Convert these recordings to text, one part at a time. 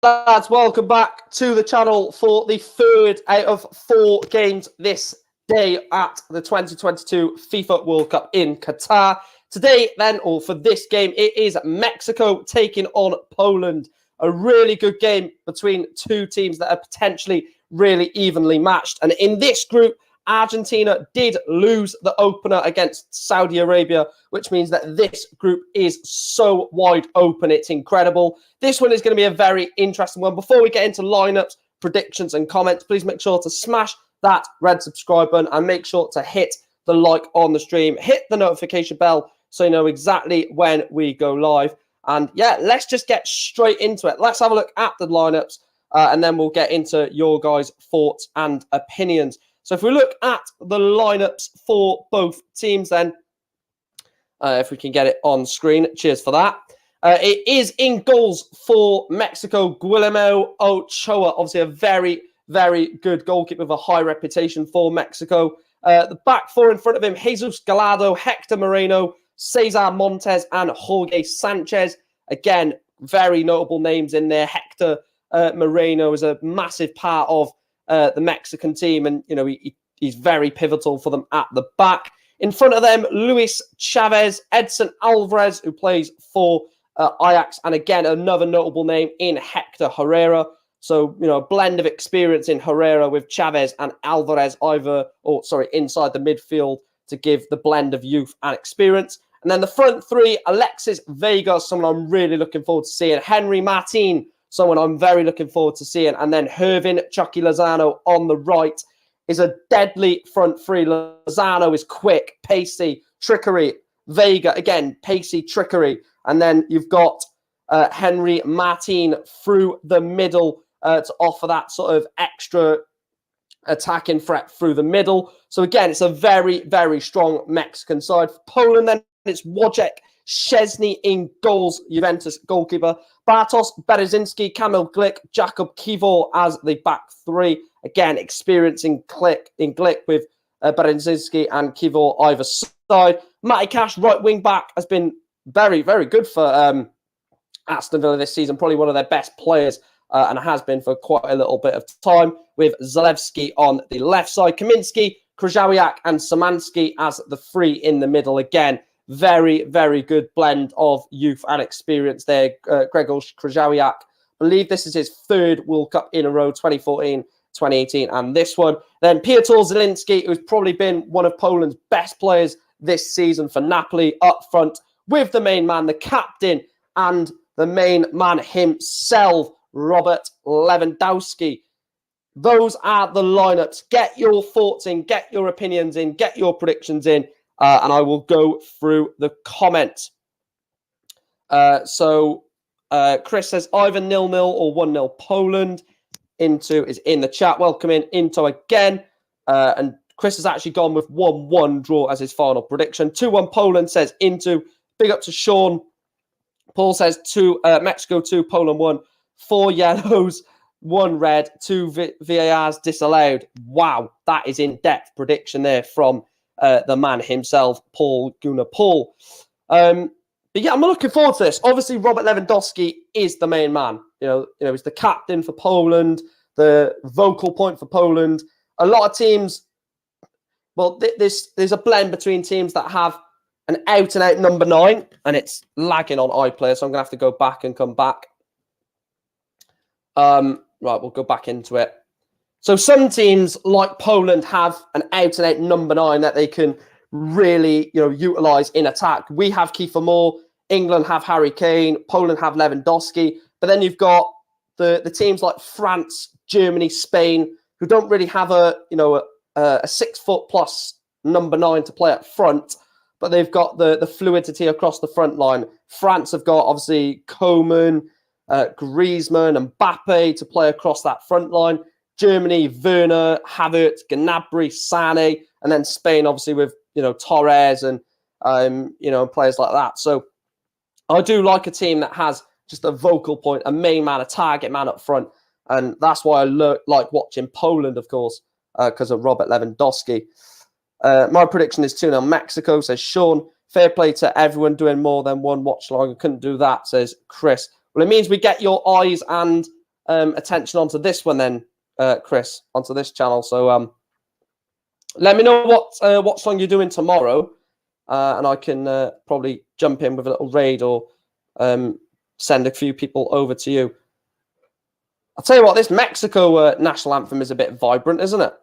Lads, welcome back to the channel for the third out of 4 games this day at the 2022 FIFA World Cup in Qatar. Today, then, or for this game, it is Mexico taking on Poland. A really good game between two teams that are potentially really evenly matched. And in this group, Argentina did lose the opener against Saudi Arabia, which means that this group is so wide open. It's incredible. This one is going to be a very interesting one. Before we get into lineups, predictions, and comments, please make sure to smash that red subscribe button and make sure to hit the like on the stream. Hit the notification bell so you know exactly when we go live. And yeah, let's just get straight into it. Let's have a look at the lineups and then we'll get into your guys' thoughts and opinions. So if we look at the lineups for both teams then, if we can get it on screen, cheers for that. It is in goals for Mexico, Guillermo Ochoa, obviously a very, very good goalkeeper with a high reputation for Mexico. The back four in front of him, Jesus Gallardo, Hector Moreno, Cesar Montes, and Jorge Sanchez. Again, very notable names in there. Hector Moreno is a massive part of the Mexican team, and you know he's very pivotal for them at the back. In front of them, Luis Chavez, Edson Alvarez, who plays for Ajax, and again another notable name in Hector Herrera. So you know, a blend of experience in Herrera with Chavez and Alvarez inside the midfield to give the blend of youth and experience. And then the front three, Alexis Vega, someone I'm really looking forward to seeing. Henry Martin, someone I'm very looking forward to seeing. And then Hervin Chucky Lozano on the right is a deadly front three. Lozano is quick, pacey, trickery. Vega, again, pacey, trickery. And then you've got Henry Martin through the middle to offer that sort of extra attacking threat through the middle. So again, it's a very, very strong Mexican side. For Poland, then, it's Wojciech Szczesny in goals, Juventus goalkeeper. Bartosz Berezinski, Kamil Glik, Jakub Kiwior as the back three. Again, experiencing Glik with Berezinski and Kiwior either side. Matty Cash, right wing back, has been very, very good for Aston Villa this season. Probably one of their best players and has been for quite a little bit of time, with Zalewski on the left side. Kaminski, Krychowiak and Szymanski as the three in the middle. Again, very, very good blend of youth and experience there. Gregor Krychowiak, I believe this is his third World Cup in a row, 2014, 2018, and this one. Then Piotr Zielinski, who's probably been one of Poland's best players this season for Napoli, up front with the main man, the captain, and the main man himself, Robert Lewandowski. Those are the lineups. Get your thoughts in, get your opinions in, get your predictions in, and I will go through the comments. Chris says either 0-0 or 1-0 Poland. Into is in the chat. Welcome in, Into again. And Chris has actually gone with 1-1 draw as his final prediction. 2-1 Poland, says Into. Big up to Sean. Paul says Mexico 2, Poland 1. 4 yellows, 1 red, 2 VARs disallowed. Wow, that is in-depth prediction there from the man himself, Paul Gunnar Paul. But yeah, I'm looking forward to this. Obviously, Robert Lewandowski is the main man. You know, he's the captain for Poland, the vocal point for Poland. A lot of teams, well, there's a blend between teams that have an out-and-out number 9, and it's lagging on iPlayer, so I'm going to have to go back and come back. Right, we'll go back into it. So some teams like Poland have an out-and-out number 9 that they can really, utilize in attack. We have Kiefer Moore, England have Harry Kane, Poland have Lewandowski, but then you've got the teams like France, Germany, Spain, who don't really have a 6 foot plus number 9 to play up front, but they've got the fluidity across the front line. France have got obviously Coman, Griezmann and Mbappe to play across that front line. Germany, Werner, Havertz, Gnabry, Sané, and then Spain obviously with Torres and players like that. So I do like a team that has just a vocal point, a main man, a target man up front, and that's why I like watching Poland, of course, because of Robert Lewandowski. My prediction is 2-0 Mexico, says Sean. Fair play to everyone doing more than one watch log. I couldn't do that, says Chris. Well, it means we get your eyes and attention onto this one then, Chris, onto this channel. So let me know what song you're doing tomorrow, and I can probably jump in with a little raid or send a few people over to you. I'll tell you what, this Mexico national anthem is a bit vibrant, isn't it?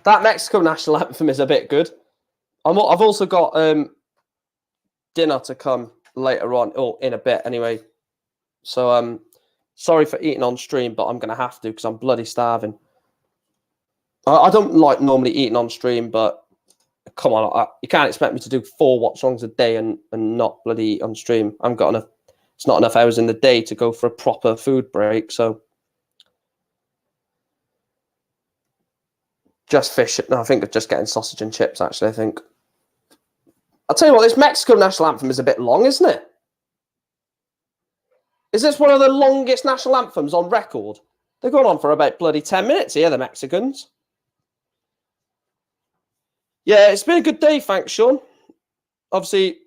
That Mexico national anthem is a bit good. I've also got dinner to come later on, or in a bit anyway. So sorry for eating on stream, but I'm going to have to because I'm bloody starving. I don't like normally eating on stream, but come on, you can't expect me to do 4 watch songs a day and not bloody eat on stream. I've got enough. It's not enough hours in the day to go for a proper food break, so. Just fish. No, I think of just getting sausage and chips, actually, I think. I'll tell you what, this Mexico national anthem is a bit long, isn't it? Is this one of the longest national anthems on record? They're going on for about bloody 10 minutes here, the Mexicans. Yeah, it's been a good day, thanks, Sean. Obviously,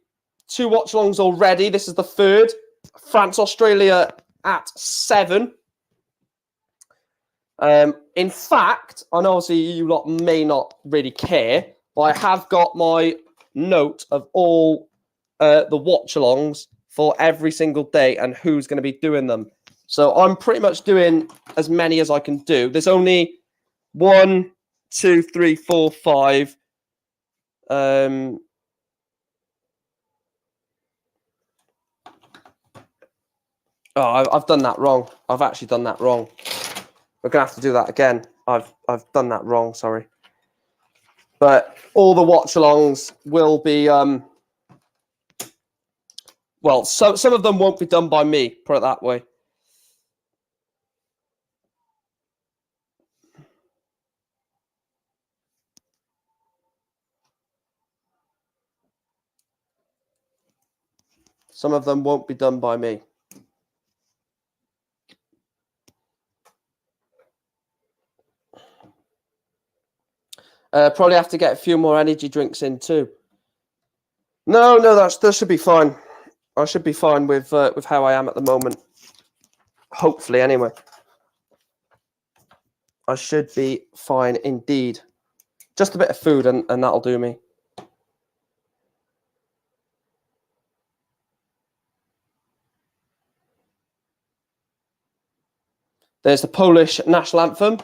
2 watch-alongs already. This is the 3rd. France-Australia at 7. In fact, I know obviously you lot may not really care, but I have got my note of all the watch-alongs for every single day and who's going to be doing them. So I'm pretty much doing as many as I can do. There's only 1, 2, 3, 4, 5. Oh, I've done that wrong. I've actually done that wrong. We're going to have to do that again. I've done that wrong, sorry. But all the watch-alongs will be... well, so some of them won't be done by me, put it that way. Some of them won't be done by me. Probably have to get a few more energy drinks in too. No, that should be fine. I should be fine with how I am at the moment. Hopefully, anyway. I should be fine indeed. Just a bit of food and that'll do me. There's the Polish national anthem.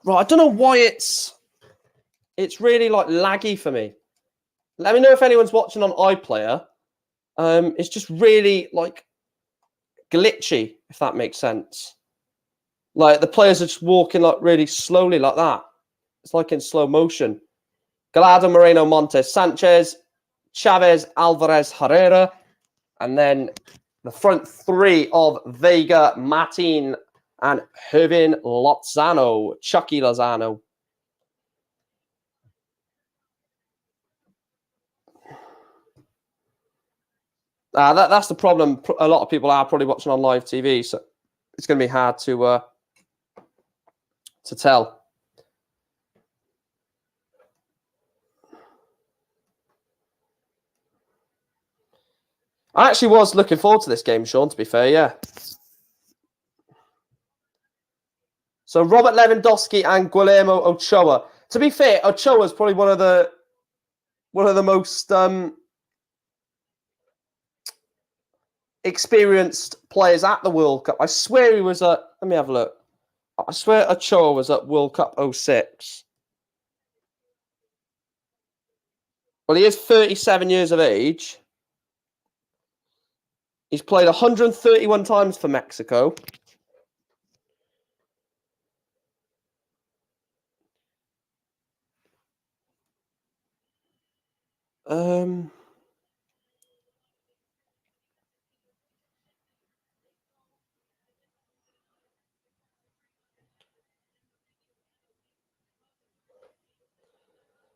Right, I don't know why it's really like laggy for me. Let me know if anyone's watching on iPlayer. It's just really like glitchy, if that makes sense. Like the players are just walking like really slowly like that. It's like in slow motion. Gallardo, Moreno, Montes, Sanchez, Chavez, Alvarez, Herrera, and then the front 3 of Vega, Martin, and Hervin Lozano, Chucky Lozano. That's the problem. A lot of people are probably watching on live TV, so it's going to be hard to tell. I actually was looking forward to this game, Sean, to be fair, yeah. So Robert Lewandowski and Guillermo Ochoa. To be fair, Ochoa is probably one of the most experienced players at the World Cup. I swear he was at... Let me have a look. I swear Ochoa was at World Cup 06. Well, he is 37 years of age. He's played 131 times for Mexico.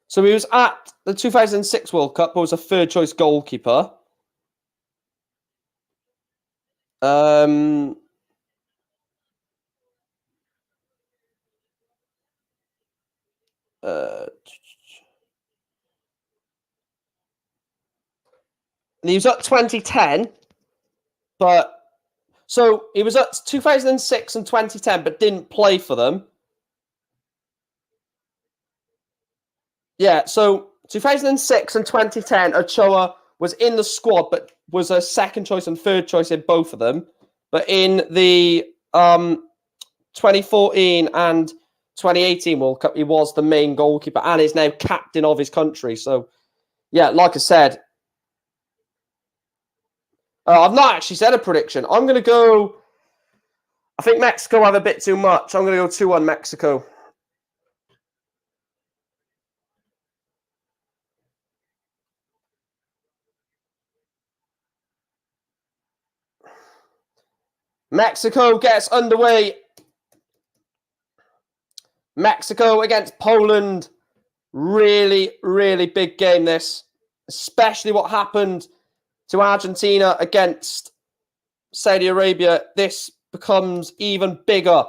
So he was at the 2006 World Cup, but was a third-choice goalkeeper. He was at 2010, but so he was at 2006 and 2010, but didn't play for them. Yeah, so 2006 and 2010, Ochoa was in the squad, but was a second choice and third choice in both of them. But in the 2014 and 2018 World Cup, he was the main goalkeeper and is now captain of his country. So, yeah, like I said, I've not actually said a prediction. I'm going to go... I think Mexico have a bit too much. I'm going to go 2-1 Mexico. Mexico gets underway. Mexico against Poland. Really, really big game, this. Especially what happened to Argentina against Saudi Arabia. This becomes even bigger.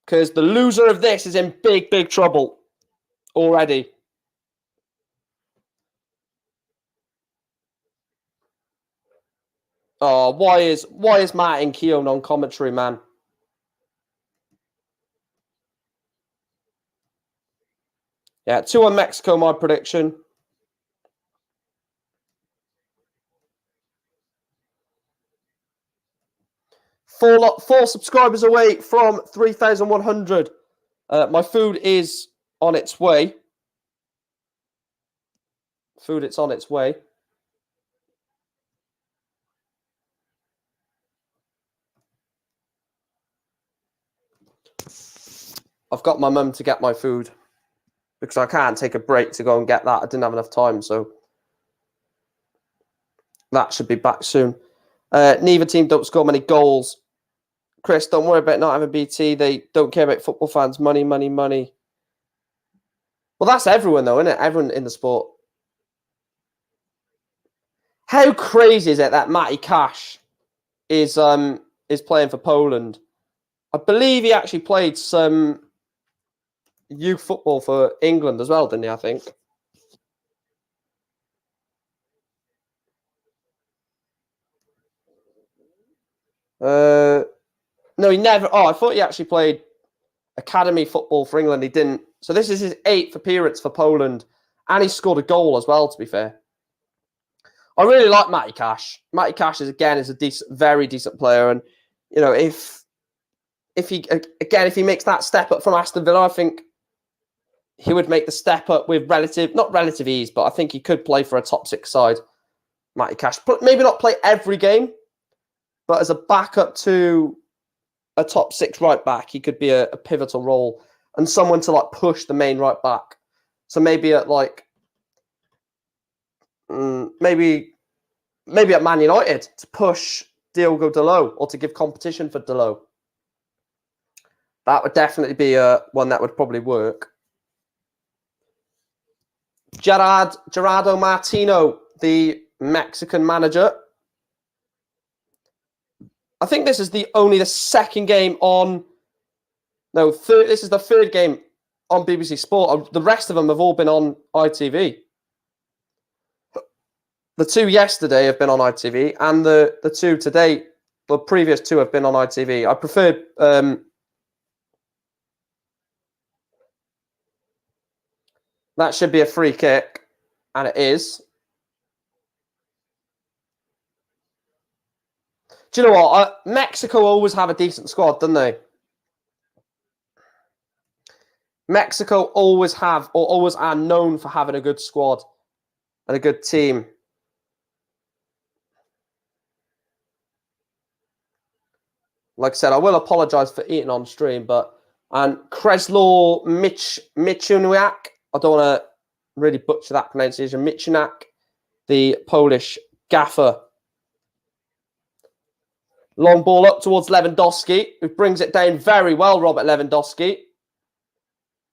Because the loser of this is in big, big trouble already. Oh, why is Martin Keown on commentary, man? Yeah, 2-1 Mexico, my prediction. Four subscribers away from 3,100. My food is on its way. It's on its way. I've got my mum to get my food because I can't take a break to go and get that. I didn't have enough time, so that should be back soon. Neither team don't score many goals. Chris, don't worry about not having BT. They don't care about football fans. Money, money, money. Well, that's everyone, though, isn't it? Everyone in the sport. How crazy is it that Matty Cash is playing for Poland? I believe he actually played some youth football for England as well, didn't he, I think? No, he never... Oh, I thought he actually played academy football for England. He didn't. So this is his 8th appearance for Poland. And he scored a goal as well, to be fair. I really like Matty Cash. Matty Cash is a very decent player. And, you know, if he makes that step up from Aston Villa, I think he would make the step up with not relative ease, but I think he could play for a top 6 side, Matty Cash. Maybe not play every game, but as a backup to a top 6 right back, he could be a pivotal role and someone to like push the main right back. So maybe at like maybe at Man United to push Diogo Dalot or to give competition for Dalot. That would definitely be one that would probably work. Gerardo Martino, the Mexican manager. I think this is only the second game on... No, this is the third game on BBC Sport. The rest of them have all been on ITV. The 2 yesterday have been on ITV, and the 2 today, the previous 2 have been on ITV. I prefer... that should be a free kick, and it is. Do you know what? Mexico always have a decent squad, don't they? Mexico always have, or always are known for having a good squad and a good team. Like I said, I will apologise for eating on stream, and Kreslo Michuniak, I don't want to really butcher that pronunciation, Michunak, the Polish gaffer. Long ball up towards Lewandowski, who brings it down very well, Robert Lewandowski.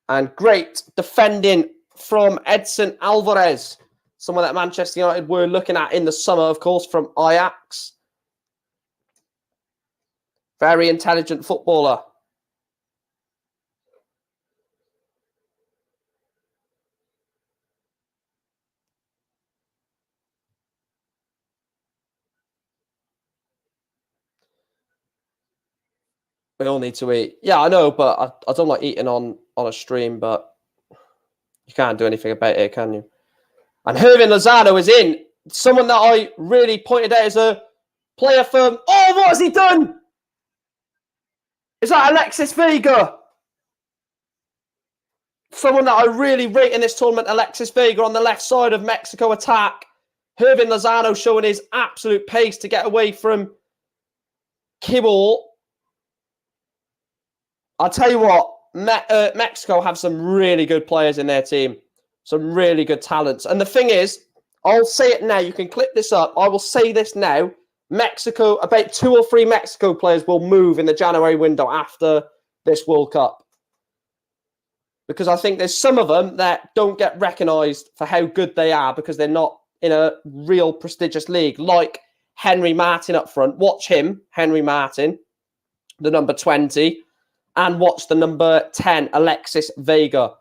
And great defending from Edson Alvarez, someone that Manchester United were looking at in the summer, of course, from Ajax. Very intelligent footballer. We all need to eat. Yeah, I know, but I don't like eating on a stream, but you can't do anything about it, can you? And Hervin Lozano is in. Someone that I really pointed out as a player from... Oh, what has he done? Is that Alexis Vega? Someone that I really rate in this tournament, Alexis Vega on the left side of Mexico attack. Hervin Lozano showing his absolute pace to get away from Kibble. I'll tell you what, Mexico have some really good players in their team. Some really good talents. And the thing is, I'll say it now. You can clip this up. I will say this now. Mexico, about 2 or 3 Mexico players will move in the January window after this World Cup. Because I think there's some of them that don't get recognised for how good they are because they're not in a real prestigious league. Like Henry Martin up front. Watch him, Henry Martin, the number 20. And watch the number 10, Alexis Vega.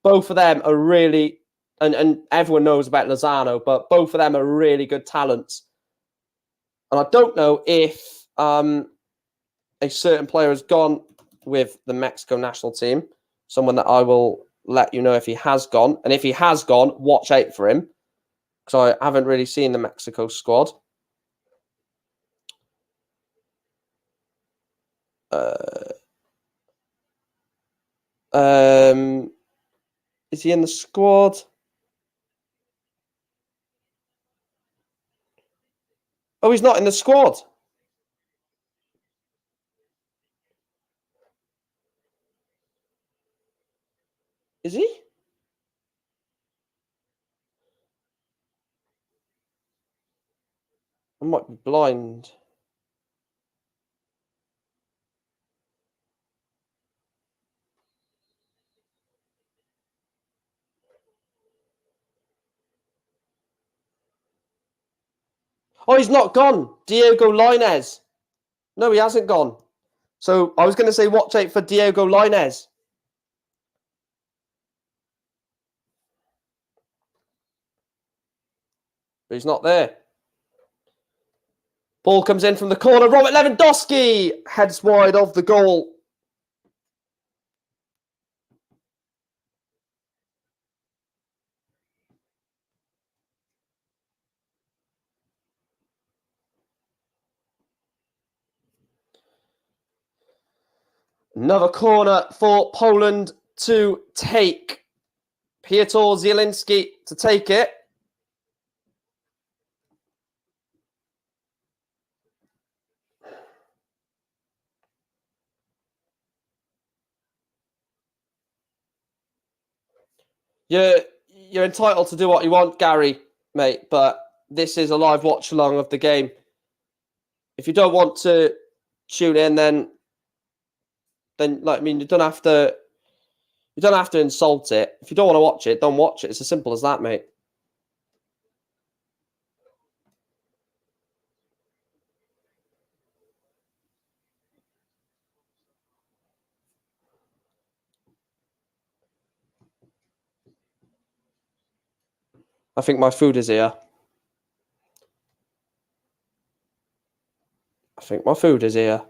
Both of them are really, and everyone knows about Lozano, but both of them are really good talents. And I don't know if a certain player has gone with the Mexico national team. Someone that I will let you know if he has gone. And if he has gone, watch out for him. Because I haven't really seen the Mexico squad. Is he in the squad? Oh, he's not in the squad. Is he? I might be blind. Oh, he's not gone. Diego Lainez. No, he hasn't gone. So I was going to say watch out for Diego Lainez. But he's not there. Ball comes in from the corner. Robert Lewandowski heads wide of the goal. Another corner for Poland to take. Piotr Zielinski to take it. You're entitled to do what you want, Gary, mate, but this is a live watch along of the game. If you don't want to tune in, then like, I mean, you don't have to insult it. If you don't want to watch it, don't watch it. It's as simple as that, mate. I think my food is here. I think my food is here.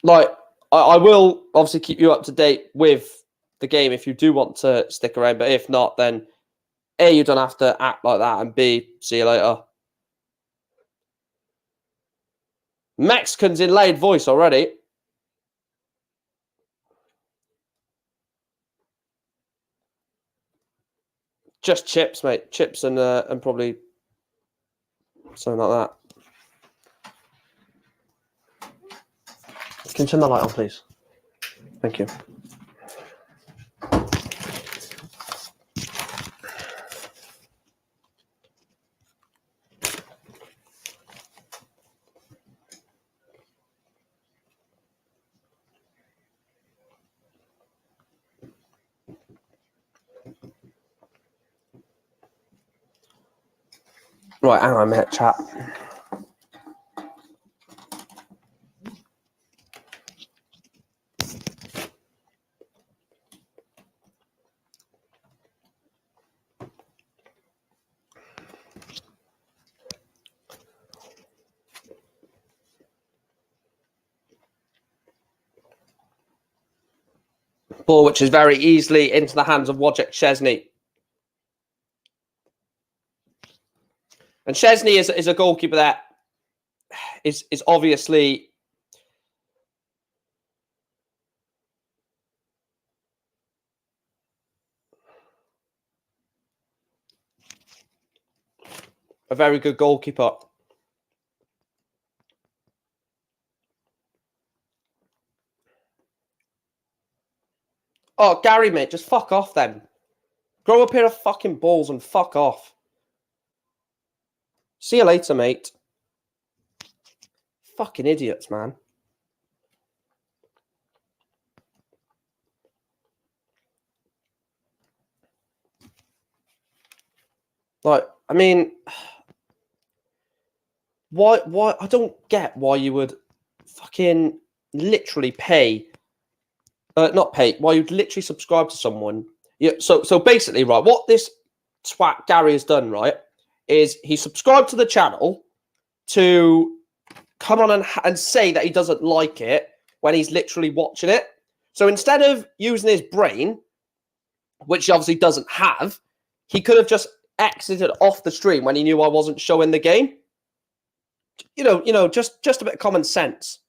Like, I will obviously keep you up to date with the game if you do want to stick around. But if not, then A, you don't have to act like that. And B, see you later. Mexicans in loud voice already. Just chips, mate. Chips and probably something like that. Can you turn the light on, please? Thank you. Right, hang on a minute, chat. Ball which is very easily into the hands of Wojciech Szczesny. And Szczesny is a goalkeeper that is obviously a very good goalkeeper. Oh, Gary, mate, just fuck off then. Grow a pair of fucking balls and fuck off. See you later, mate. Fucking idiots, man. Like, I mean, why? I don't get why you would fucking literally pay. Not pay. Why you'd literally subscribe to someone. Yeah. So basically, right, what this twat Gary has done, right, is he subscribed to the channel to come on and say that he doesn't like it when he's literally watching it. So instead of using his brain, which he obviously doesn't have, he could have just exited off the stream when he knew I wasn't showing the game. You know, just a bit of common sense.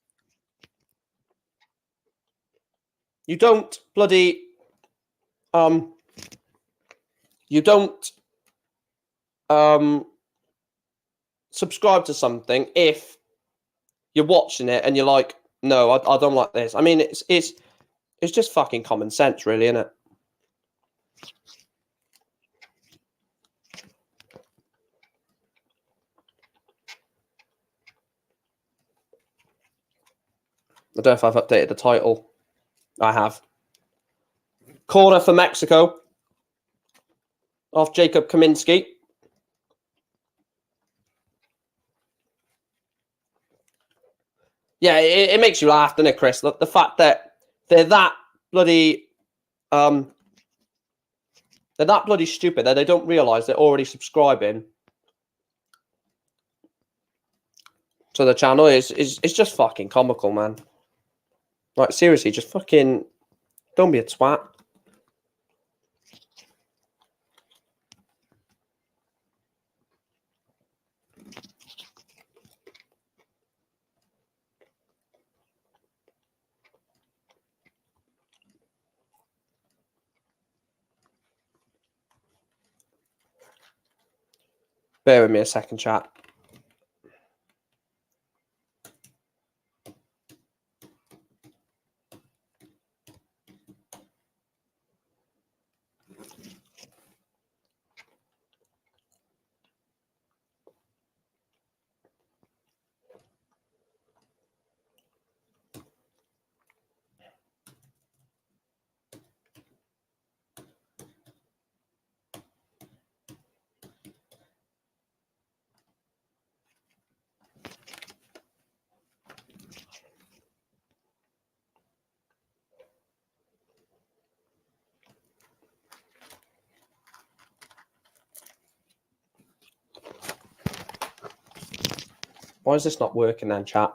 You don't bloody you don't subscribe to something if you're watching it and you're like, no, I don't like this. I mean, it's just fucking common sense, really, isn't it? I don't know if I've updated the title. I have. Corner for Mexico off Jacob Kaminski. Yeah, it makes you laugh, doesn't it, Chris? The fact that they're that bloody stupid that they don't realise they're already subscribing to the channel is just fucking comical, man. Like, seriously, just fucking don't be a twat. Bear with me a second, chat. Why is this not working then, chat?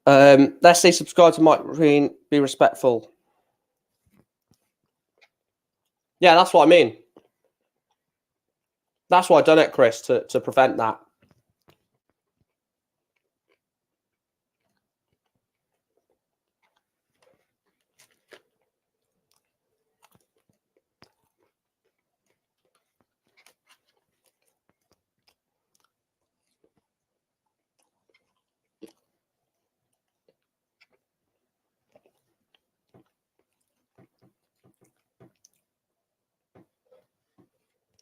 Let's say subscribe to Mike Green, be respectful. Yeah, that's what I mean. That's why I done it, Chris, to prevent that.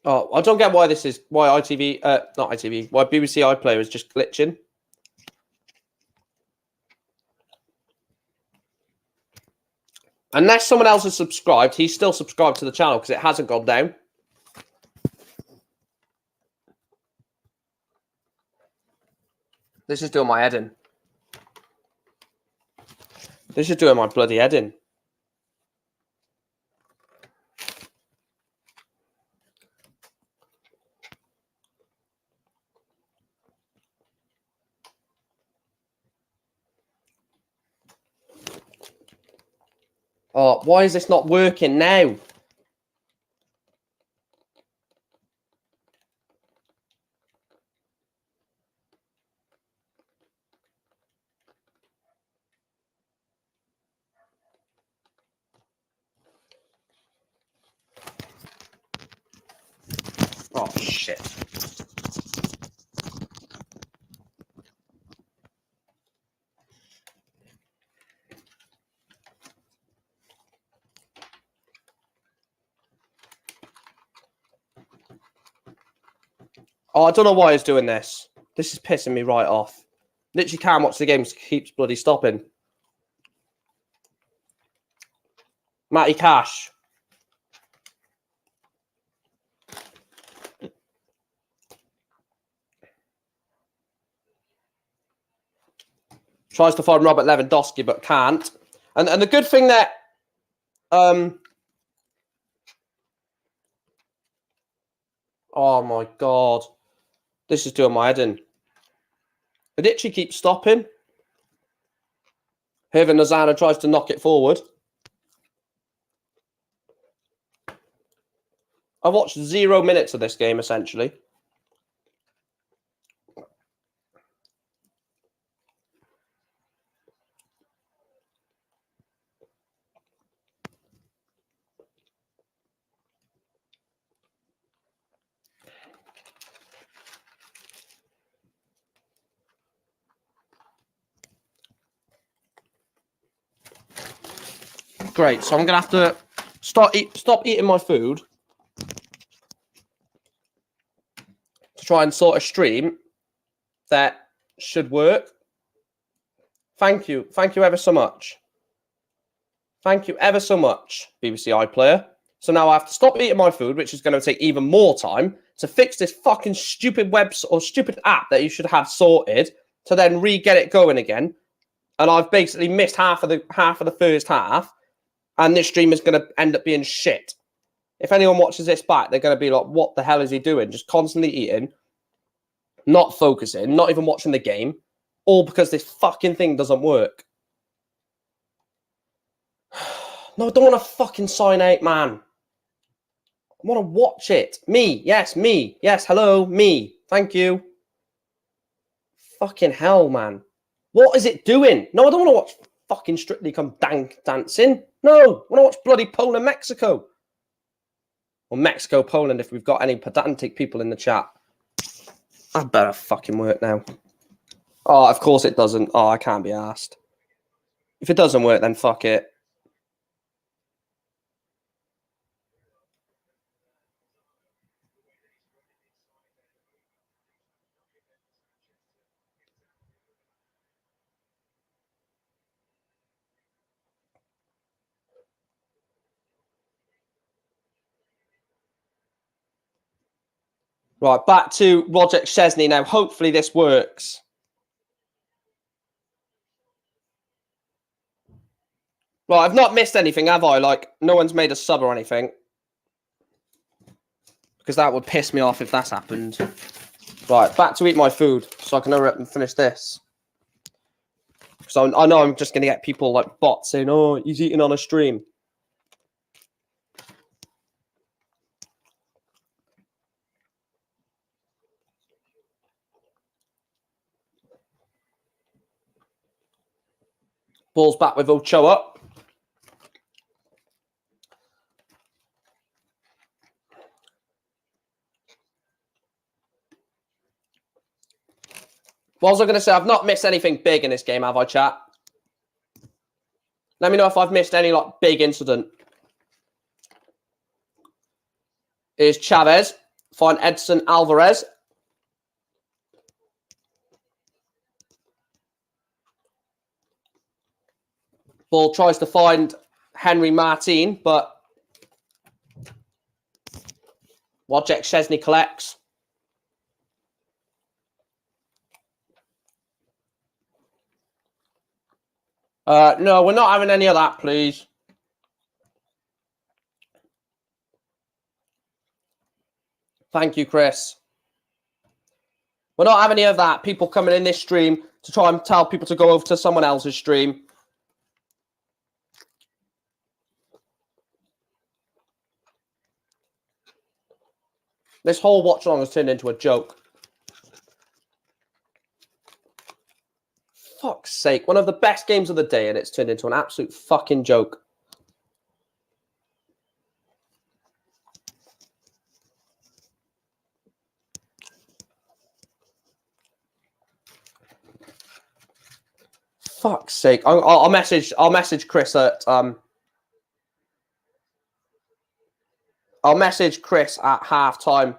Oh, I don't get why this is why ITV, not ITV, why BBC iPlayer is just glitching. Unless someone else has subscribed, he's still subscribed to the channel because it hasn't gone down. This is doing my head in. This is doing my bloody head in. Oh, why is this not working now? Oh, shit. Oh, I don't know why he's doing this. This is pissing me right off. Literally can't watch the game, keeps bloody stopping. Matty Cash. Tries to find Robert Lewandowski, but can't. And the good thing that... oh, my God. This is doing my head in. It literally keeps stopping. Hervin Lozano tries to knock it forward. I've watched 0 minutes of this game, essentially. Great, so I'm going to have to stop eating my food to try and sort a stream that should work. Thank you. Thank you ever so much. Thank you ever so much, BBC iPlayer. So now I have to stop eating my food, which is going to take even more time to fix this fucking stupid or stupid app that you should have sorted to then re-get it going again. And I've basically missed half of the first half. And this stream is going to end up being shit. If anyone watches this back, they're going to be like, what the hell is he doing? Just constantly eating, not focusing, not even watching the game, all because this fucking thing doesn't work. No, I don't want to fucking sign out, man. I want to watch it. Me. Yes, me. Yes, hello, me. Thank you. Fucking hell, man. What is it doing? No, I don't want to watch fucking Strictly Come Dancing. No, I want to watch bloody Poland, Mexico. Or Mexico, Poland, if we've got any pedantic people in the chat. I better fucking work now. Oh, of course it doesn't. Oh, I can't be asked. If it doesn't work, then fuck it. Right, back to Roger Chesney now. Hopefully this works. Right, I've not missed anything, have I? Like, no one's made a sub or anything. Because that would piss me off if that's happened. Right, back to eat my food so I can hurry up and finish this. So I know I'm just going to get people like bots saying, oh, he's eating on a stream. Ball's back with Ochoa. What was I going to say? I've not missed anything big in this game, have I, chat? Let me know if I've missed any like big incident. Here's Chavez. Find Edson Alvarez. Ball tries to find Henry Martin, but Wojciech Szczesny collects. No, we're not having any of that, please. Thank you, Chris. We're not having any of that. People coming in this stream to try and tell people to go over to someone else's stream. This whole watch along has turned into a joke. Fuck's sake. One of the best games of the day, and it's turned into an absolute fucking joke. Fuck's sake. I'll message Chris at I'll message Chris at halftime.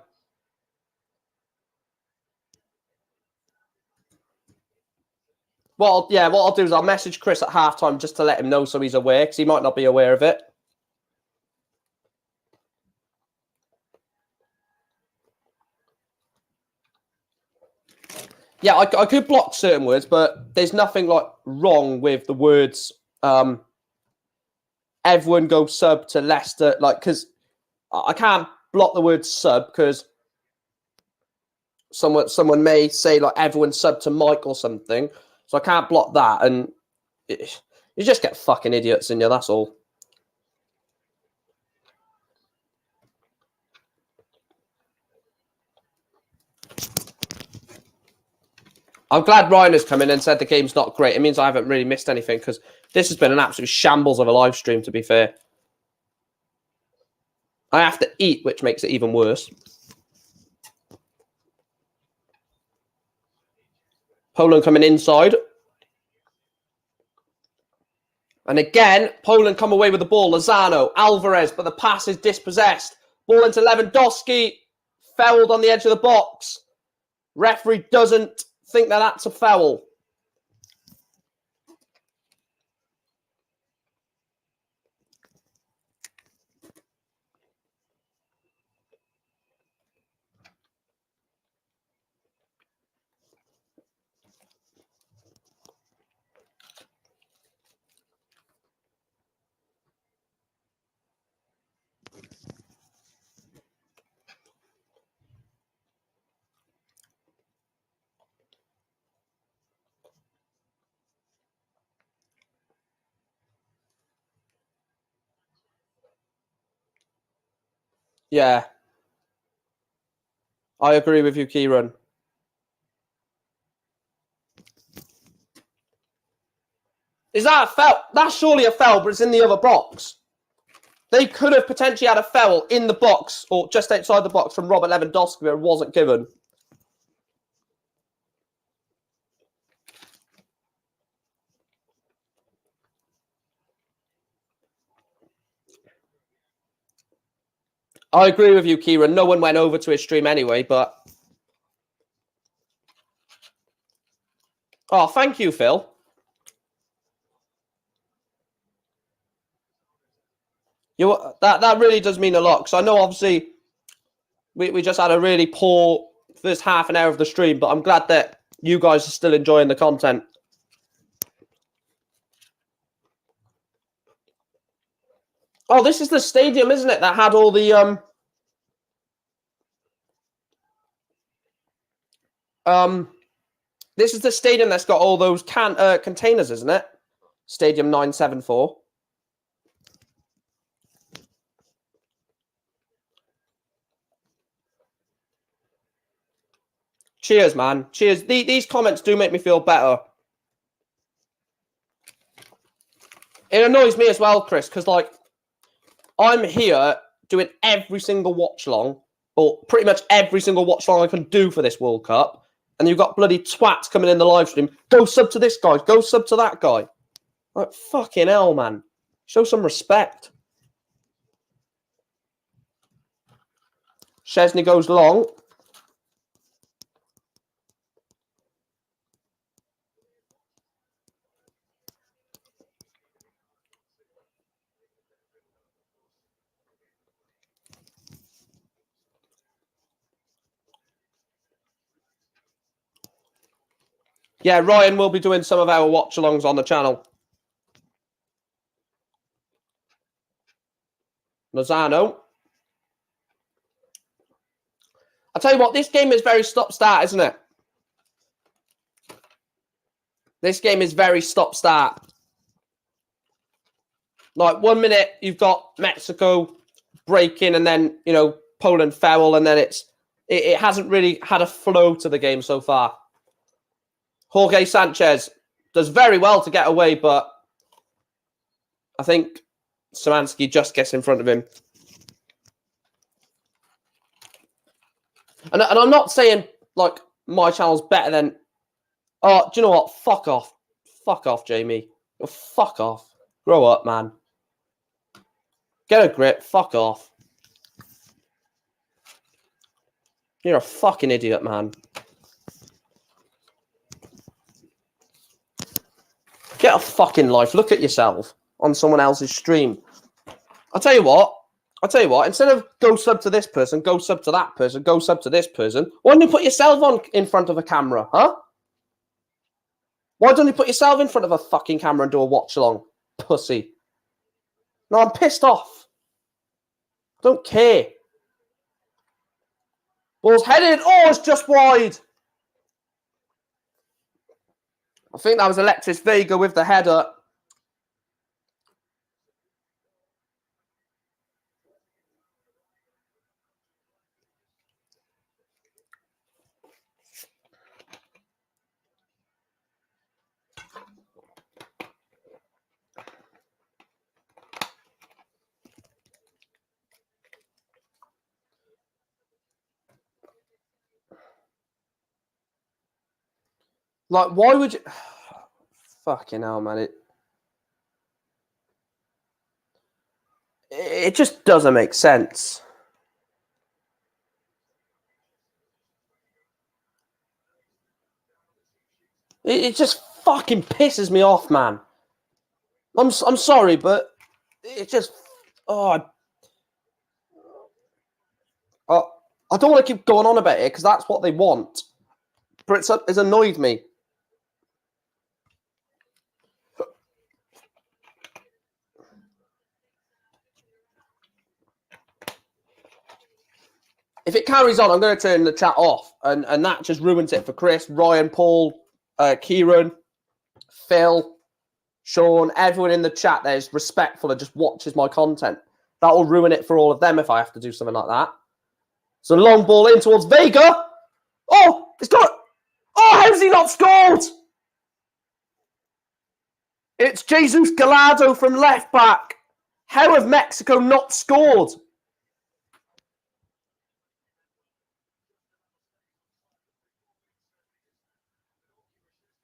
What I'll do is I'll message Chris at halftime just to let him know so he's aware, because he might not be aware of it. Yeah, I could block certain words, but there's nothing like wrong with the words everyone go sub to Leicester, like, because I can't block the word sub because someone may say like everyone sub to Mike or something, so I can't block that, and you just get fucking idiots in you, that's all. I'm glad Ryan has come in and said the game's not great. It means I haven't really missed anything, because this has been an absolute shambles of a live stream, to be fair. I have to eat, which makes it even worse. Poland coming inside. And again, Poland come away with the ball. Lozano, Alvarez, but the pass is dispossessed. Ball into Lewandowski. Fouled on the edge of the box. Referee doesn't think that that's a foul. Yeah. I agree with you, Kieran. Is that a foul? That's surely a foul, but it's in the other box. They could have potentially had a foul in the box or just outside the box from Robert Lewandowski, but it wasn't given. I agree with you, Kieran. No one went over to his stream anyway, but... Oh, thank you, Phil. That really does mean a lot, because I know, obviously, we just had a really poor first half an hour of the stream, but I'm glad that you guys are still enjoying the content. Oh, this is the stadium, isn't it, that had all the... This is the stadium that's got all those containers, isn't it? Stadium 974. Cheers, man. Cheers. These comments do make me feel better. It annoys me as well, Chris, because, like, I'm here doing every single watch-along, or pretty much every single watch-along I can do for this World Cup, and you've got bloody twats coming in the live stream. Go sub to this guy. Go sub to that guy. Like, fucking hell, man. Show some respect. Szczesny goes long. Yeah, Ryan will be doing some of our watch-alongs on the channel. Lozano. I'll tell you what, this game is very stop-start, isn't it? This game is very stop-start. Like, 1 minute, you've got Mexico breaking, and then, you know, Poland foul, and then it hasn't really had a flow to the game so far. Jorge Sanchez does very well to get away, but I think Szymanski just gets in front of him. And I'm not saying, like, my channel's better than... Oh, do you know what? Fuck off. Fuck off, Jamie. Oh, fuck off. Grow up, man. Get a grip. Fuck off. You're a fucking idiot, man. Get a fucking life. Look at yourself on someone else's stream. I'll tell you what. Instead of go sub to this person, go sub to that person, go sub to this person, why don't you put yourself on in front of a camera, huh? Why don't you put yourself in front of a fucking camera and do a watch along, pussy? No, I'm pissed off. Don't care. Ball's headed. Oh, it's just wide. I think that was Alexis Vega with the header. Like, why would you... Fucking hell, man. It just doesn't make sense. It just fucking pisses me off, man. I'm sorry, but it just... Oh, I don't want to keep going on about it because that's what they want. But it's annoyed me. If it carries on, I'm going to turn the chat off. And that just ruins it for Chris, Ryan, Paul, Kieran, Phil, Sean, everyone in the chat there is respectful and just watches my content. That will ruin it for all of them if I have to do something like that. So long ball in towards Vega. Oh, it's got... Oh, how's he not scored? It's Jesus Gallardo from left back. How have Mexico not scored?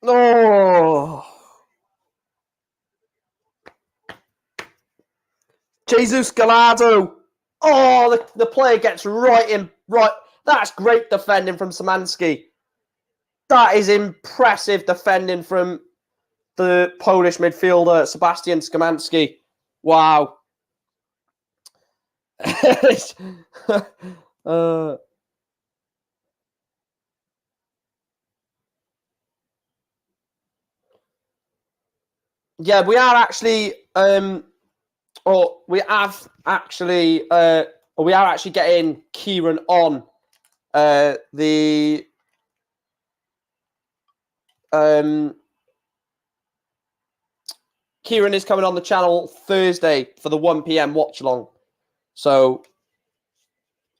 Oh. Jesus Gallardo. Oh, the player gets right in. Right. That's great defending from Szymanski. That is impressive defending from the Polish midfielder, Sebastian Szymanski. Wow. Yeah, we are actually... we are actually getting Kieran on the Kieran is coming on the channel Thursday for the 1 p.m. watch along. So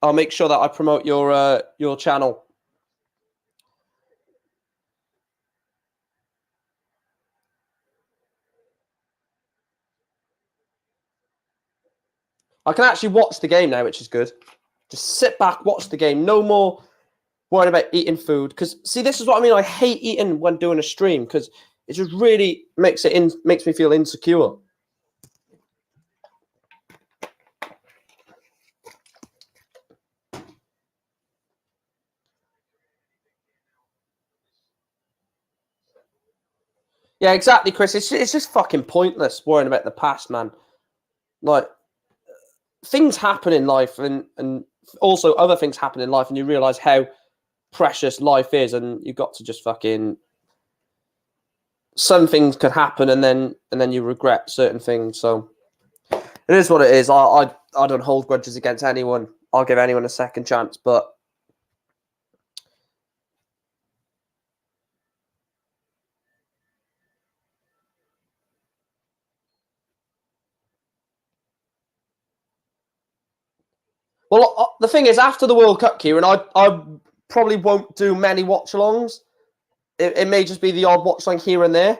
I'll make sure that I promote your channel. I can actually watch the game now, which is good. Just sit back, watch the game. No more worrying about eating food. Because, see, this is what I mean. I hate eating when doing a stream because it just really makes me feel insecure. Yeah, exactly, Chris. It's just fucking pointless worrying about the past, man. Like, things happen in life and also other things happen in life and you realise how precious life is and you've got to just fucking... Some things could happen and then you regret certain things. So it is what it is. I I don't hold grudges against anyone. I'll give anyone a second chance, but well, the thing is, after the World Cup, Kieran, I probably won't do many watch-alongs. It may just be the odd watch-along here and there.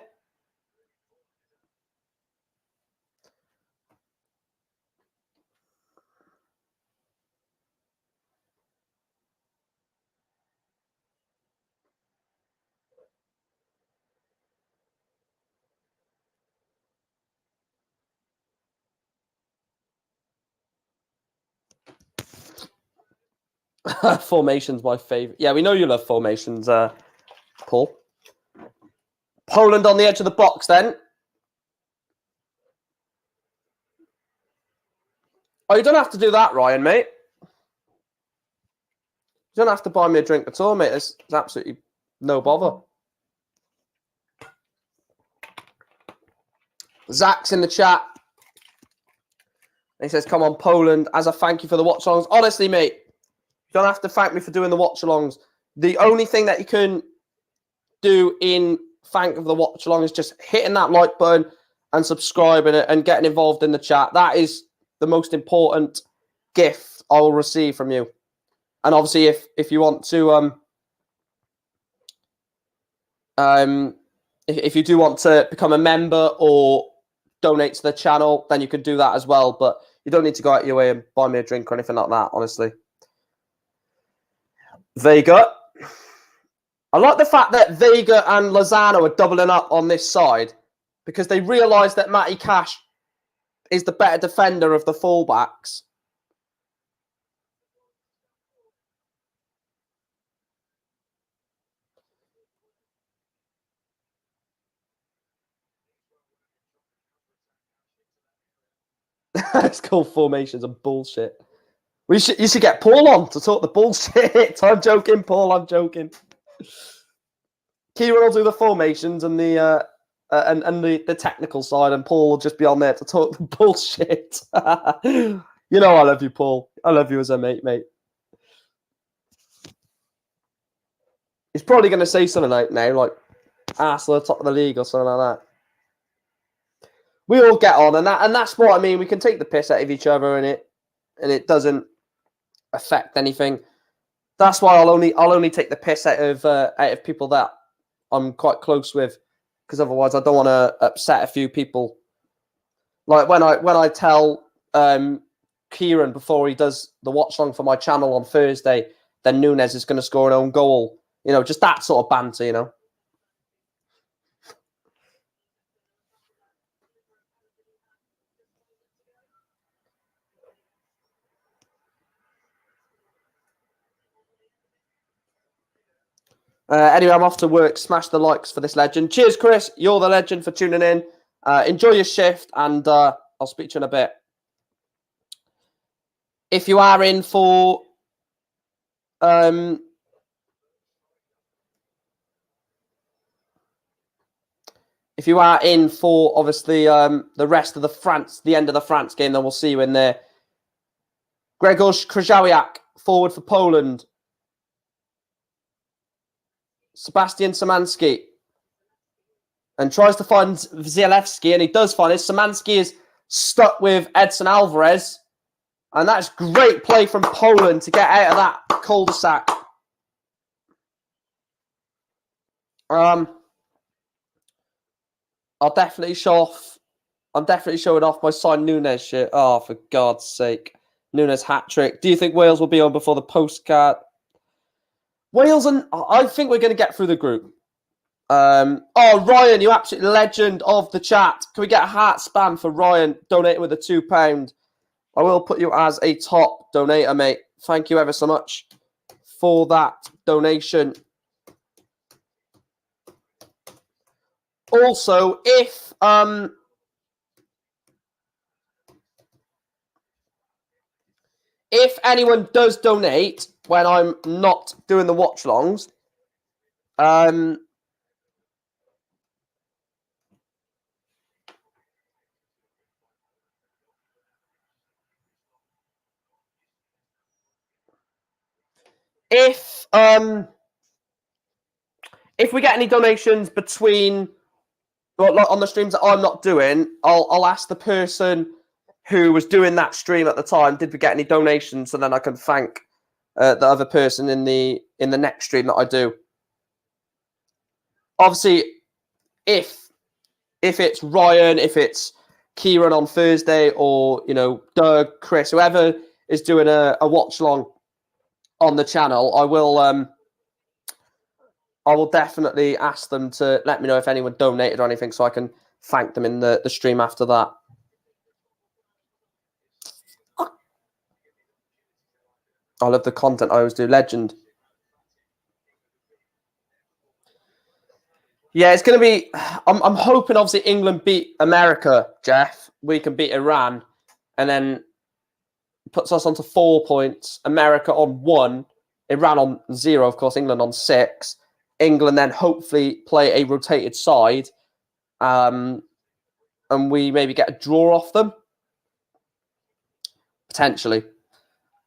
Formation's my favourite. Yeah, we know you love formations, Paul. Poland on the edge of the box then. Oh, you don't have to do that, Ryan, mate. You don't have to buy me a drink at all, mate. It's absolutely no bother. Zach's in the chat. He says, come on, Poland, as a thank you for the watch-alongs. Honestly, mate, you don't have to thank me for doing the watch-alongs. The only thing that you can do in thank of the watch-along is just hitting that like button and subscribing and getting involved in the chat. That is the most important gift I will receive from you. And obviously, if you want to, if you do want to become a member or donate to the channel, then you can do that as well. But you don't need to go out your way and buy me a drink or anything like that, honestly. Vega. I like the fact that Vega and Lozano are doubling up on this side because they realise that Matty Cash is the better defender of the fullbacks. It's called formations and bullshit. You should get Paul on to talk the bullshit. I'm joking, Paul. I'm joking. Kieran will do the formations and the the technical side, and Paul will just be on there to talk the bullshit. You know I love you, Paul. I love you as a mate. He's probably going to say something like Arsenal top of the league or something like that. We all get on, and that's what I mean. We can take the piss out of each other, and it doesn't affect anything. That's why I'll only take the piss out of people that I'm quite close with, because otherwise I don't want to upset a few people. Like when I tell Kieran before he does the watch long for my channel on Thursday, then Nunes is going to score an own goal. You know, just that sort of banter. You know. Anyway, I'm off to work. Smash the likes for this legend. Cheers, Chris. You're the legend for tuning in. Enjoy your shift, and I'll speak to you in a bit. If you are in for if you are in for obviously the rest of the end of the France game, then we'll see you in there. Grzegorz Krychowiak, forward for Poland. Sebastian Szymanski. And tries to find Zalewski, and he does find it. Szymanski is stuck with Edson Alvarez. And that's great play from Poland to get out of that cul-de-sac. I'm definitely showing off my signed Nunes shit. Oh, for God's sake. Nunes hat-trick. Do you think Wales will be on before the postcard? Wales, and I think we're going to get through the group. Oh, Ryan, you absolute legend of the chat. Can we get a heart spam for Ryan donating with a £2? I will put you as a top donator, mate. Thank you ever so much for that donation. Also, if anyone does donate when I'm not doing the watch-alongs, if we get any donations between, like on the streams that I'm not doing, I'll ask the person who was doing that stream at the time, did we get any donations? So then I can thank the other person in the next stream that I do. Obviously, if it's Ryan, if it's Kieran on Thursday, or Doug, Chris, whoever is doing a watch long on the channel, I will definitely ask them to let me know if anyone donated or anything, so I can thank them in the stream after that. I love the content I always do. Legend. Yeah, it's going to be... I'm hoping, obviously, England beat America, Jeff. We can beat Iran. And then puts us onto 4 points. America on 1. Iran on 0, of course. England on 6. England then hopefully play a rotated side. And we maybe get a draw off them. Potentially.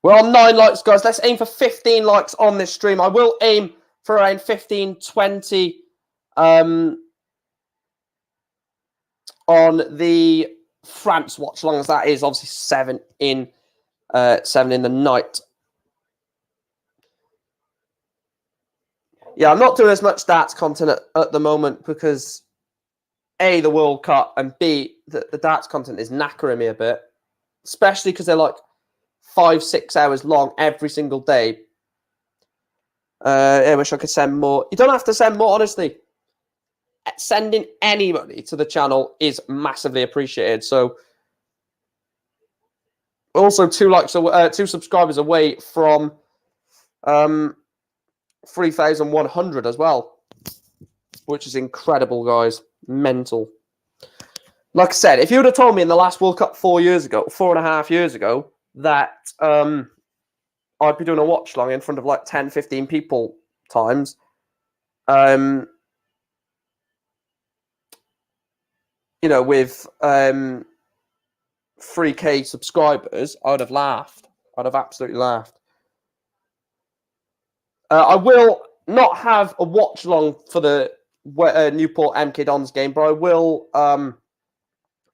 We're on 9 likes, guys. Let's aim for 15 likes on this stream. I will aim for around 15, 20 on the France watch, long as that is obviously 7 in the night. Yeah, I'm not doing as much stats content at the moment because A, the World Cup, and B, the darts content is knackering me a bit, especially because they're like 5-6 hours long every single day. I wish I could send more. You don't have to send more, honestly. Sending anybody to the channel is massively appreciated. So, also 2 subscribers away from 3,100 as well, which is incredible, guys. Mental. Like I said, if you would have told me in the last World Cup 4.5 years ago, that I'd be doing a watch long in front of like 10, 15 people times, with 3K subscribers, I would have laughed. I'd have absolutely laughed. I will not have a watch long for the Newport MK Dons game, but I will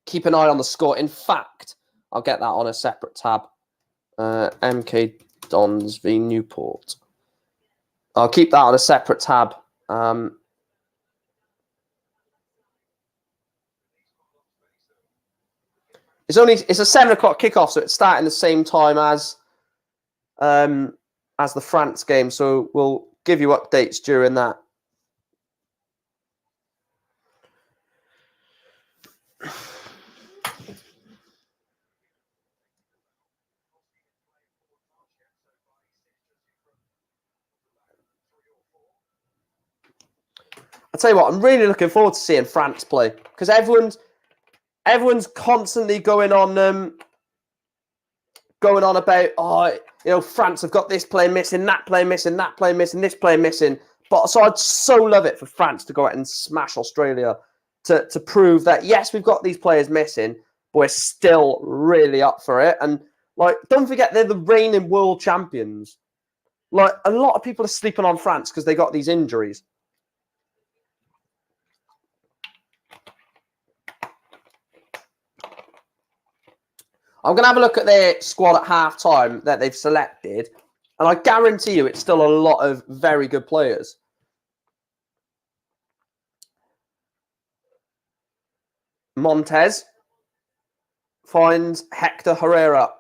keep an eye on the score. In fact, I'll get that on a separate tab. MK Dons v Newport. I'll keep that on a separate tab. It's a 7 o'clock kickoff, so it's starting the same time as the France game. So we'll give you updates during that. I'll tell you what, I'm really looking forward to seeing France play, because everyone's constantly going on about, France have got this player missing, that player missing, that player missing, this player missing. But so I'd so love it for France to go out and smash Australia to prove that, yes, we've got these players missing, but we're still really up for it. And don't forget, they're the reigning world champions. A lot of people are sleeping on France because they got these injuries. I'm going to have a look at their squad at half-time that they've selected, and I guarantee you it's still a lot of very good players. Montez finds Hector Herrera.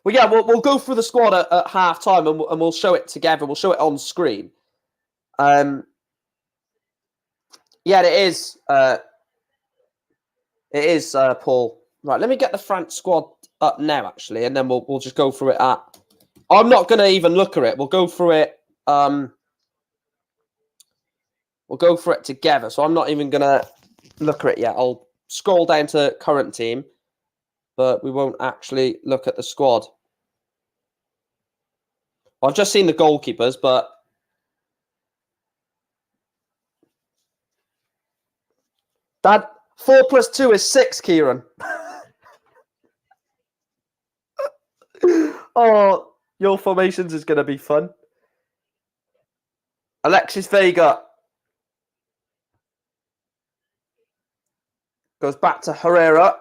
Well, yeah, we'll go through the squad at half-time, and we'll show it together. We'll show it on screen. Yeah, it is... It is, Paul. Right, let me get the France squad up now, actually, and then we'll just go through it I'm not going to even look at it. We'll go through it. We'll go through it together. So I'm not even going to look at it yet. I'll scroll down to current team, but we won't actually look at the squad. Well, I've just seen the goalkeepers, but... Dad... 4 + 2 is 6, Kieran. Oh, your formations is going to be fun. Alexis Vega goes back to Herrera.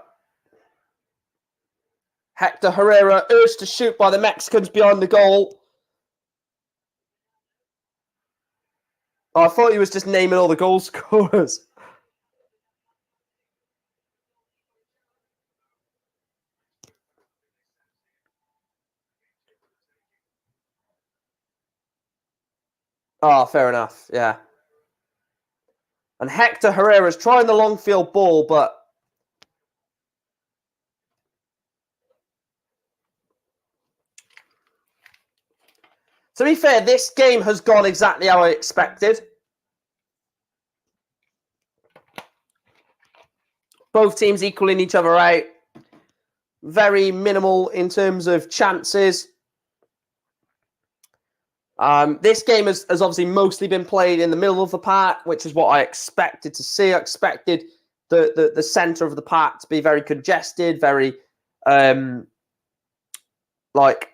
Hector Herrera urged to shoot by the Mexicans behind the goal. Oh, I thought he was just naming all the goal scorers. Oh, fair enough. Yeah. And Hector Herrera's trying the long field ball, but to be fair, this game has gone exactly how I expected. Both teams equaling each other out. Very minimal in terms of chances. This game has obviously mostly been played in the middle of the park, which is what I expected to see. I expected the centre of the park to be very congested, very like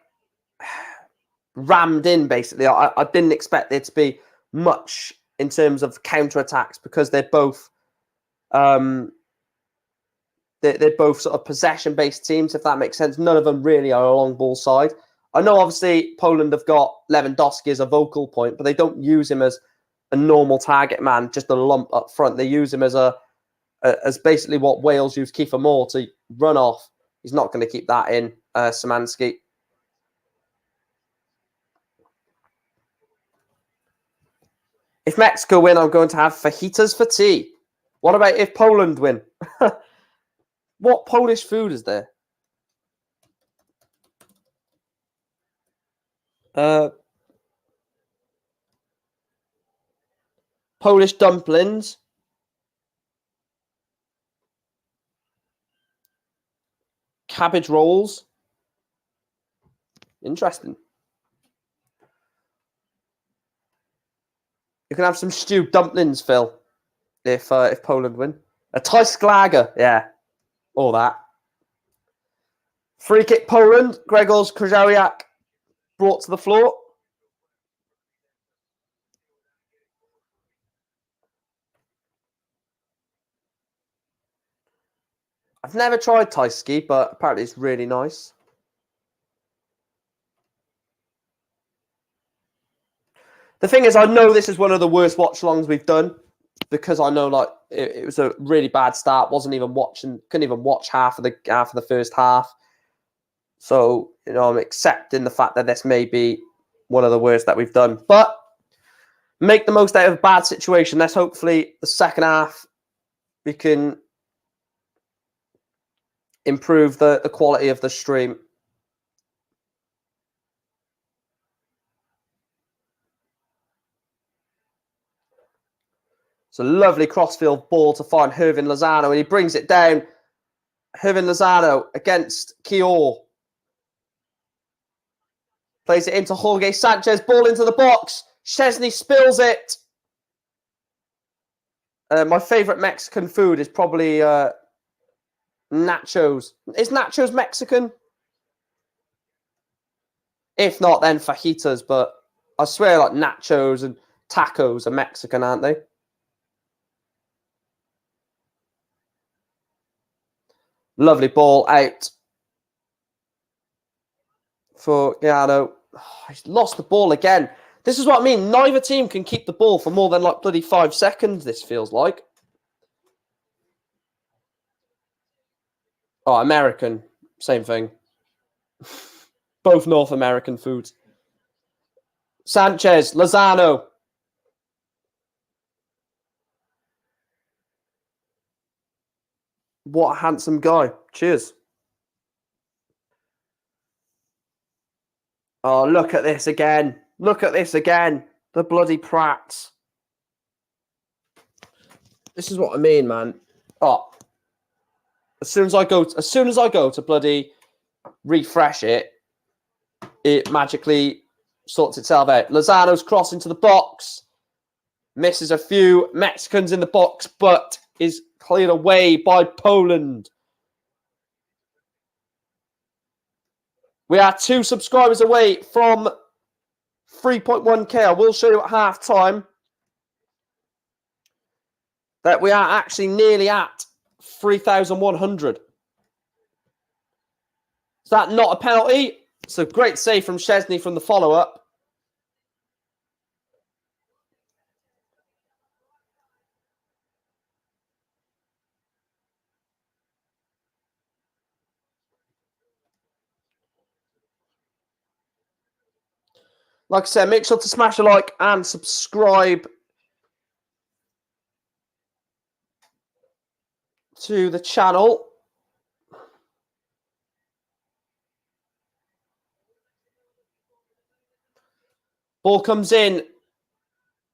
rammed in, basically. I didn't expect there to be much in terms of counter-attacks because they're both they're both sort of possession-based teams, if that makes sense. None of them really are a long ball side. I know, obviously, Poland have got Lewandowski as a vocal point, but they don't use him as a normal target man, just a lump up front. They use him as as basically what Wales use Kiefer Moore to run off. He's not going to keep that in, Szymanski. If Mexico win, I'm going to have fajitas for tea. What about if Poland win? What Polish food is there? Polish dumplings. Cabbage rolls. Interesting. You can have some stewed dumplings, Phil, if Poland win. A Tysklager, yeah. All that. Free kick Poland. Grzegorz Krychowiak brought to the floor. I've never tried Tyskie, but apparently it's really nice. The thing is, I know this is one of the worst watch-alongs we've done because I know like it was a really bad start. Couldn't even watch half of the first half. So, you know, I'm accepting the fact that this may be one of the worst that we've done. But make the most out of a bad situation. Let's hopefully the second half we can improve the quality of the stream. It's a lovely crossfield ball to find Hirving Lozano, and he brings it down. Hirving Lozano against Kior. Plays it into Jorge Sanchez. Ball into the box. Szczesny spills it. My favourite Mexican food is probably nachos. Is nachos Mexican? If not, then fajitas. But I swear like nachos and tacos are Mexican, aren't they? Lovely ball out for Gano. Oh, he's lost the ball again. This is what I mean. Neither team can keep the ball for more than like bloody 5 seconds, this feels like. Oh, American. Same thing. Both North American foods. Sanchez, Lozano. What a handsome guy. Cheers. Oh, look at this again. Look at this again. The bloody Prats. This is what I mean, man. Oh. As soon as I go to bloody refresh it, it magically sorts itself out. Lozano's cross into the box. Misses a few. Mexicans in the box, but is cleared away by Poland. We are 2 subscribers away from 3.1k. I will show you at half time that we are actually nearly at 3,100. Is that not a penalty? It's a great save from Szczesny from the follow-up. Like I said, make sure to smash a like and subscribe to the channel. Ball comes in.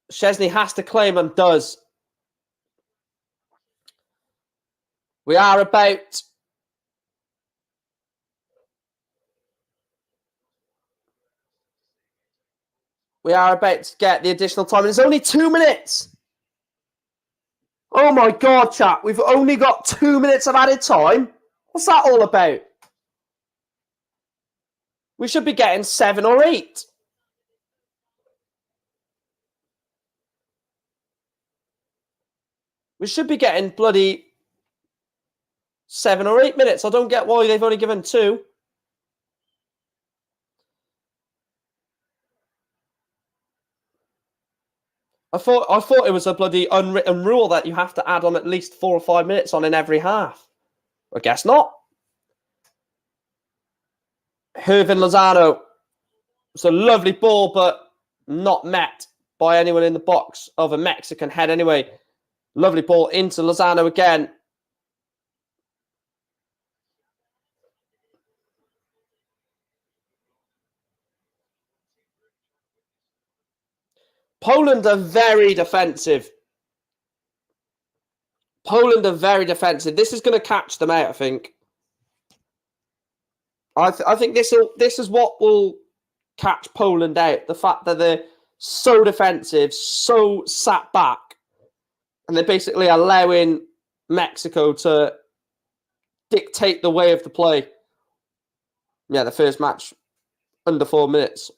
Szczesny has to claim and does. We are about to get the additional time. It's only 2 minutes. Oh my God, chat. We've only got 2 minutes of added time. What's that all about? We should be getting 7 or 8. We should be getting bloody 7 or 8 minutes. I don't get why they've only given 2. I thought it was a bloody unwritten rule that you have to add on at least 4 or 5 minutes on in every half. I guess not. Hervin Lozano. It's a lovely ball, but not met by anyone in the box of a Mexican head anyway. Lovely ball into Lozano again. Poland are very defensive. This is going to catch them out, I think. I think this is what will catch Poland out. The fact that they're so defensive, so sat back, and they're basically allowing Mexico to dictate the way of the play. Yeah, the first match under 4 minutes.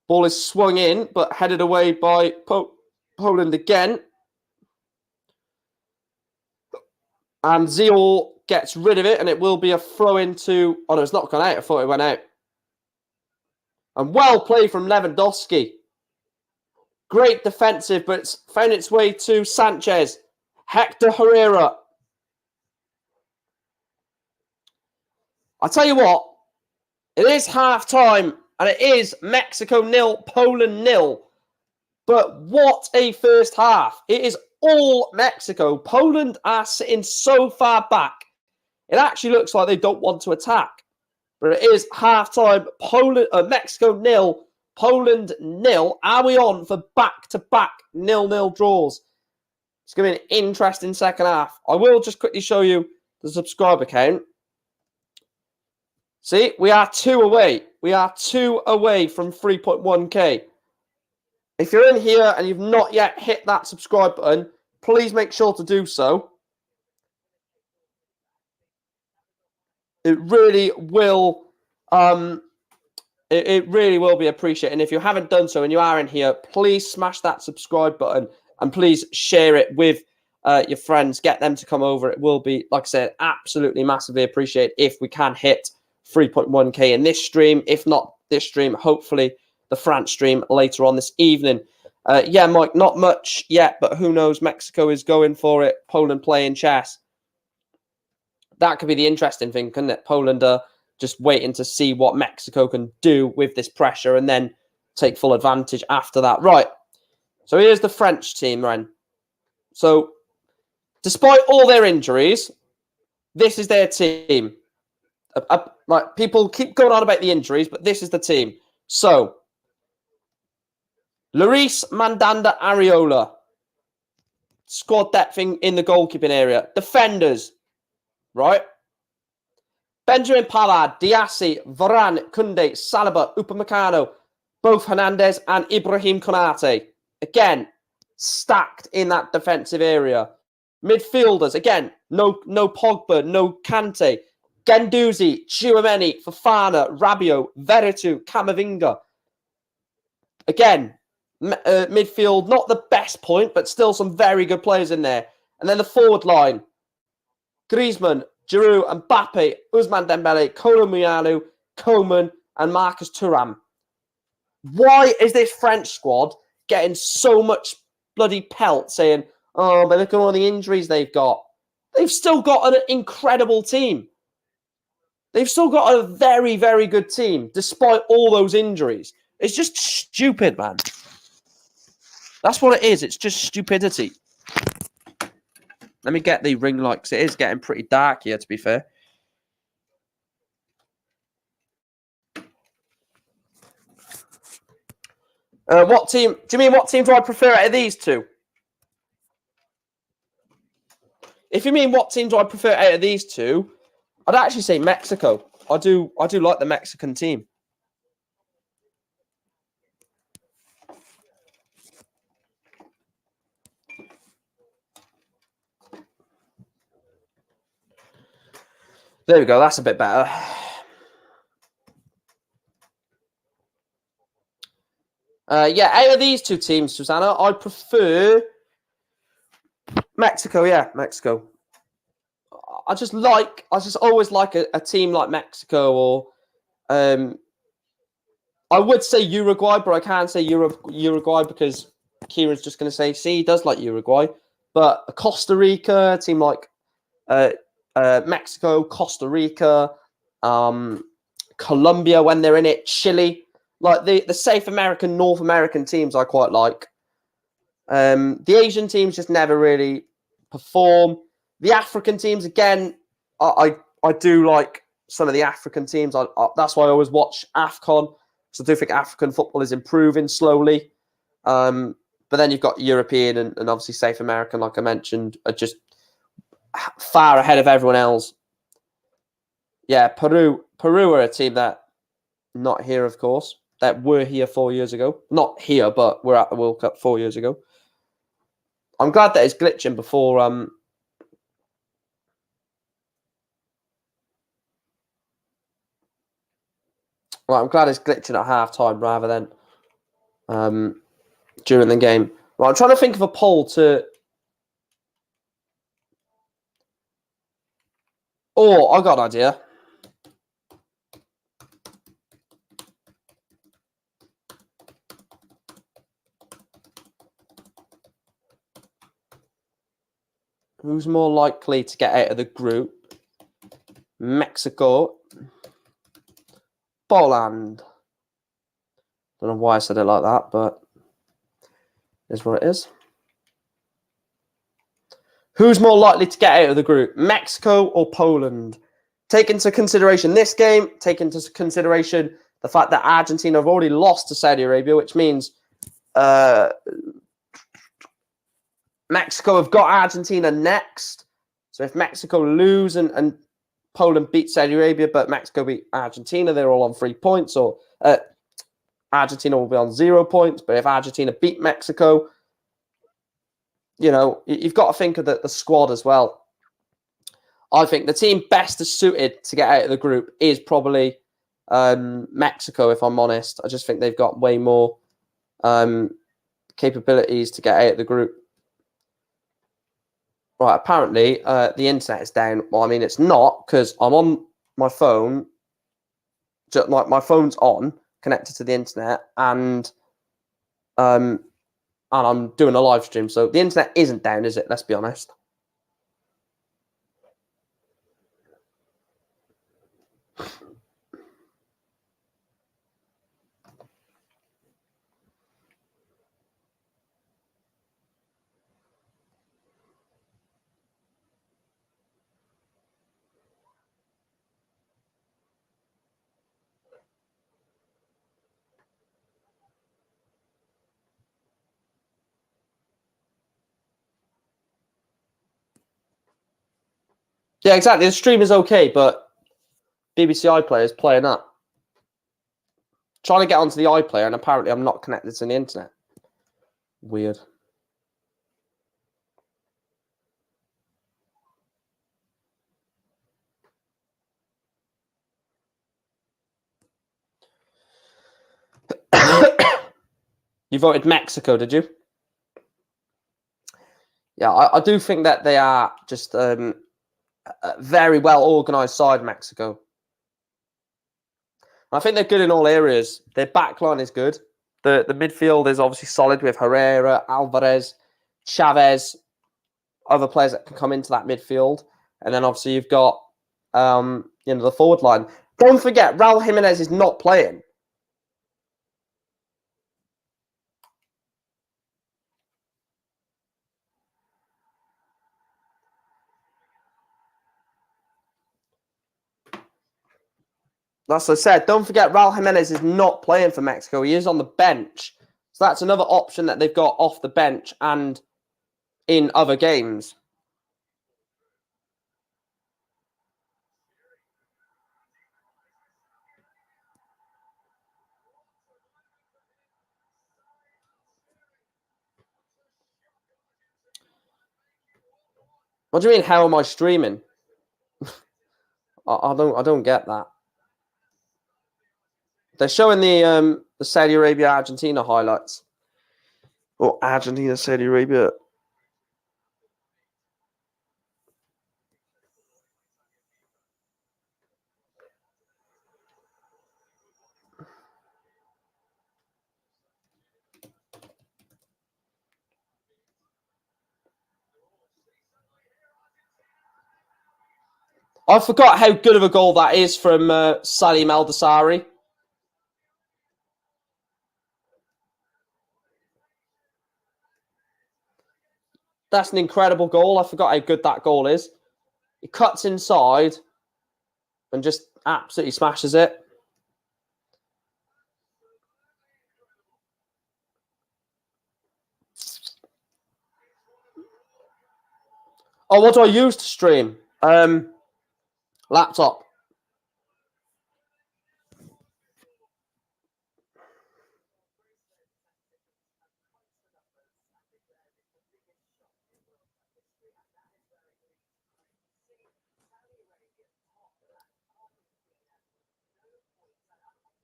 Ball is swung in, but headed away by Poland again. And Ziol gets rid of it, and it will be a throw into... Oh, no, it's not gone out. I thought it went out. And well played from Lewandowski. Great defensive, but it's found its way to Sanchez. Hector Herrera. I'll tell you what. It is half-time, and it is Mexico 0, Poland 0. But what a first half. It is all Mexico. Poland are sitting so far back. It actually looks like they don't want to attack. But it is half-time. Mexico 0, Poland 0. Are we on for back-to-back 0-0 draws? It's going to be an interesting second half. I will just quickly show you the subscriber count. See, we are 2 away. We are 2 away from 3.1k. If you're in here and you've not yet hit that subscribe button, please make sure to do so. It really will. It really will be appreciated. And if you haven't done so and you are in here, please smash that subscribe button and please share it with your friends. Get them to come over. It will be, like I said, absolutely massively appreciated if we can hit 3.1k in this stream. If not this stream, hopefully the France stream later on this evening. Yeah, Mike, not much yet, but who knows? Mexico is going for it. Poland playing chess. That could be the interesting thing, couldn't it? Poland are just waiting to see what Mexico can do with this pressure and then take full advantage after that. Right. So here's the French team, Ren. So despite all their injuries, this is their team. Like, people keep going on about the injuries, but this is the team. So, Luis Mandanda Areola. Squad depth in the goalkeeping area. Defenders, right? Benjamin Pavard, Diassi, Varane, Koundé, Saliba, Upamecano, both Hernandez and Ibrahim Konate. Again, stacked in that defensive area. Midfielders, again, no Pogba, no Kante. Guendouzi, Tchouameni, Fofana, Rabiot, Veretout, Camavinga. Again, midfield, not the best point, but still some very good players in there. And then the forward line, Griezmann, Giroud, Mbappe, Ousmane Dembele, Kolo Muani, Coman, and Marcus Thuram. Why is this French squad getting so much bloody pelt saying, oh, but look at all the injuries they've got? They've still got an incredible team. They've still got a very, very good team, despite all those injuries. It's just stupid, man. That's what it is. It's just stupidity. Let me get the ring light, because it is getting pretty dark here, to be fair. What team? Do you mean what team do I prefer out of these two? If you mean what team do I prefer out of these two, I'd actually say Mexico. I do like the Mexican team. There we go. That's a bit better. Yeah, out of these two teams, Susanna, I prefer Mexico. Yeah, Mexico. I just always like a team like Mexico, or I would say Uruguay, but I can't say Uruguay because Kieran's just going to say, see, he does like Uruguay. But Costa Rica, a team like Mexico, Costa Rica, Colombia when they're in it, Chile, like the South American, North American teams I quite like. The Asian teams just never really perform. The African teams, again, I do like some of the African teams. That's why I always watch AFCON, because I do think African football is improving slowly. But then you've got European and obviously South American, like I mentioned, are just far ahead of everyone else. Yeah, Peru are a team that, not here, of course, that were here 4 years ago. Not here, but we're at the World Cup 4 years ago. I'm glad that it's glitching before... Well, I'm glad it's glitching at half-time rather than during the game. Well, I'm trying to think of a poll to... Oh, I got an idea. Who's more likely to get out of the group? Mexico, Poland. Don't know why I said it like that, but it's what it is. Who's more likely to get out of the group? Mexico or Poland? Take into consideration this game. Take into consideration the fact that Argentina have already lost to Saudi Arabia, which means Mexico have got Argentina next. So if Mexico lose and Poland beat Saudi Arabia, but Mexico beat Argentina, they're all on 3 points, or Argentina will be on 0 points. But if Argentina beat Mexico, you know, you've got to think of the squad as well. I think the team best suited to get out of the group is probably Mexico, if I'm honest. I just think they've got way more capabilities to get out of the group. Right, apparently the internet is down. Well, I mean, it's not, because I'm on my phone. Just like my phone's on, connected to the internet, and I'm doing a live stream. So the internet isn't down, is it? Let's be honest. Yeah, exactly. The stream is okay, but BBC iPlayer is playing up. Trying to get onto the iPlayer, and apparently I'm not connected to the internet. Weird. You voted Mexico, did you? Yeah, I do think that they are just a very well organised side, Mexico. I think they're good in all areas. Their backline is good. The midfield is obviously solid with Herrera, Alvarez, Chavez, other players that can come into that midfield. And then obviously you've got the forward line. Don't forget, Raul Jimenez is not playing. That's what I said. Don't forget, Raul Jimenez is not playing for Mexico. He is on the bench. So that's another option that they've got off the bench and in other games. What do you mean, how am I streaming? I don't get that. They're showing the Saudi Arabia Argentina highlights. Or Argentina Saudi Arabia. I forgot how good of a goal that is from Salim Al-Dasari. That's an incredible goal. I forgot how good that goal is. He cuts inside and just absolutely smashes it. Oh, what do I use to stream? Laptop.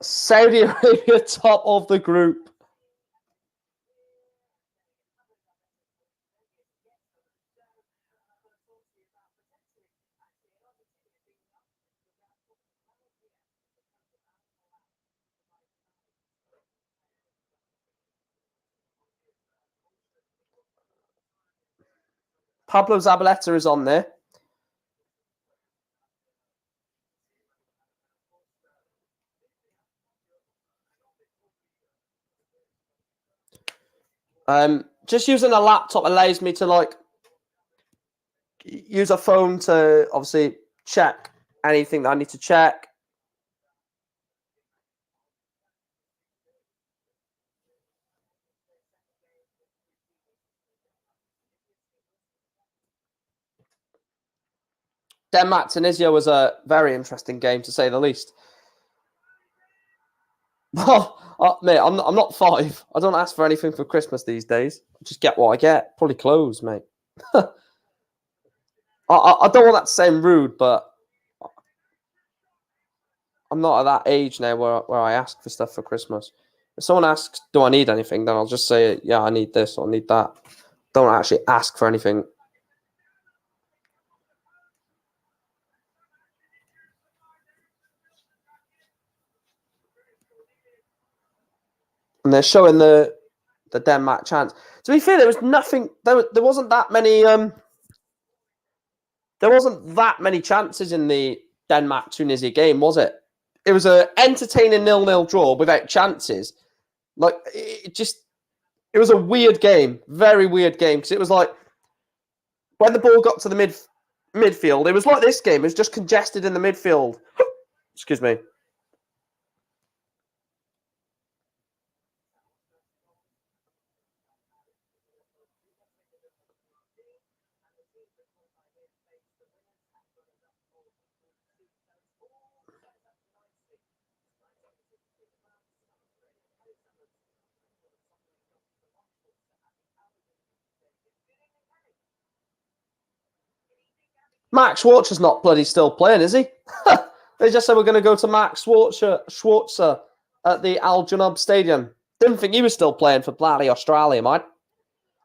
Saudi Arabia top of the group. Pablo Zabaleta is on there. Just using a laptop allows me to use a phone to obviously check anything that I need to check. Denmark Tunisia was a very interesting game, to say the least. Well, mate, I'm not 5. I don't ask for anything for Christmas these days. I just get what I get. Probably clothes, mate. I don't want that to sound rude, but I'm not at that age now where I ask for stuff for Christmas. If someone asks, do I need anything, then I'll just say, yeah, I need this or I need that. Don't actually ask for anything. And they're showing the Denmark chance. To be fair, there was nothing. There wasn't that many. There wasn't that many chances in the Denmark Tunisia game, was it? It was an entertaining 0-0 draw without chances. It was a weird game, very weird game, because it was like when the ball got to the midfield, it was like this game. It was just congested in the midfield. Excuse me. Max Schwarzer's not bloody still playing, is he? They just said we're going to go to Max Schwarzer at the Al Janoub Stadium. Didn't think he was still playing for bloody Australia, mate.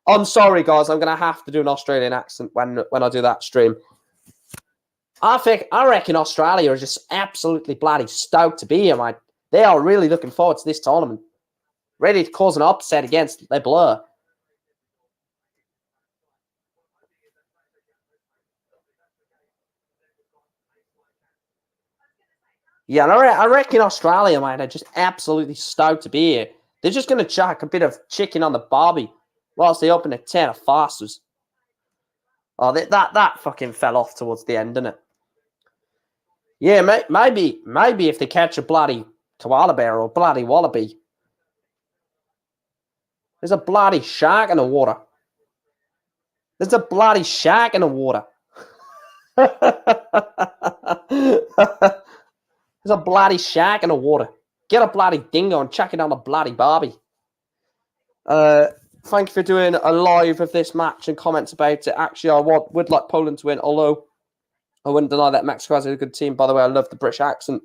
I'm sorry, guys. I'm going to have to do an Australian accent when I do that stream. I reckon Australia are just absolutely bloody stoked to be here, mate. They are really looking forward to this tournament. Ready to cause an upset against Les Bleus. Yeah, I reckon Australia, mate, are just absolutely stoked to be here. They're just going to chuck a bit of chicken on the barbie whilst they open a tin of Fosters. Oh, that fucking fell off towards the end, didn't it? Yeah, maybe if they catch a bloody koala bear or a bloody wallaby. There's a bloody shark in the water. There's a bloody shark in the water. There's a bloody shark in the water. Get a bloody dingo and chuck it on a bloody barbie. Thank you for doing a live of this match and comments about it. Actually, I would like Poland to win, although I wouldn't deny that Mexico has a good team. By the way, I love the British accent.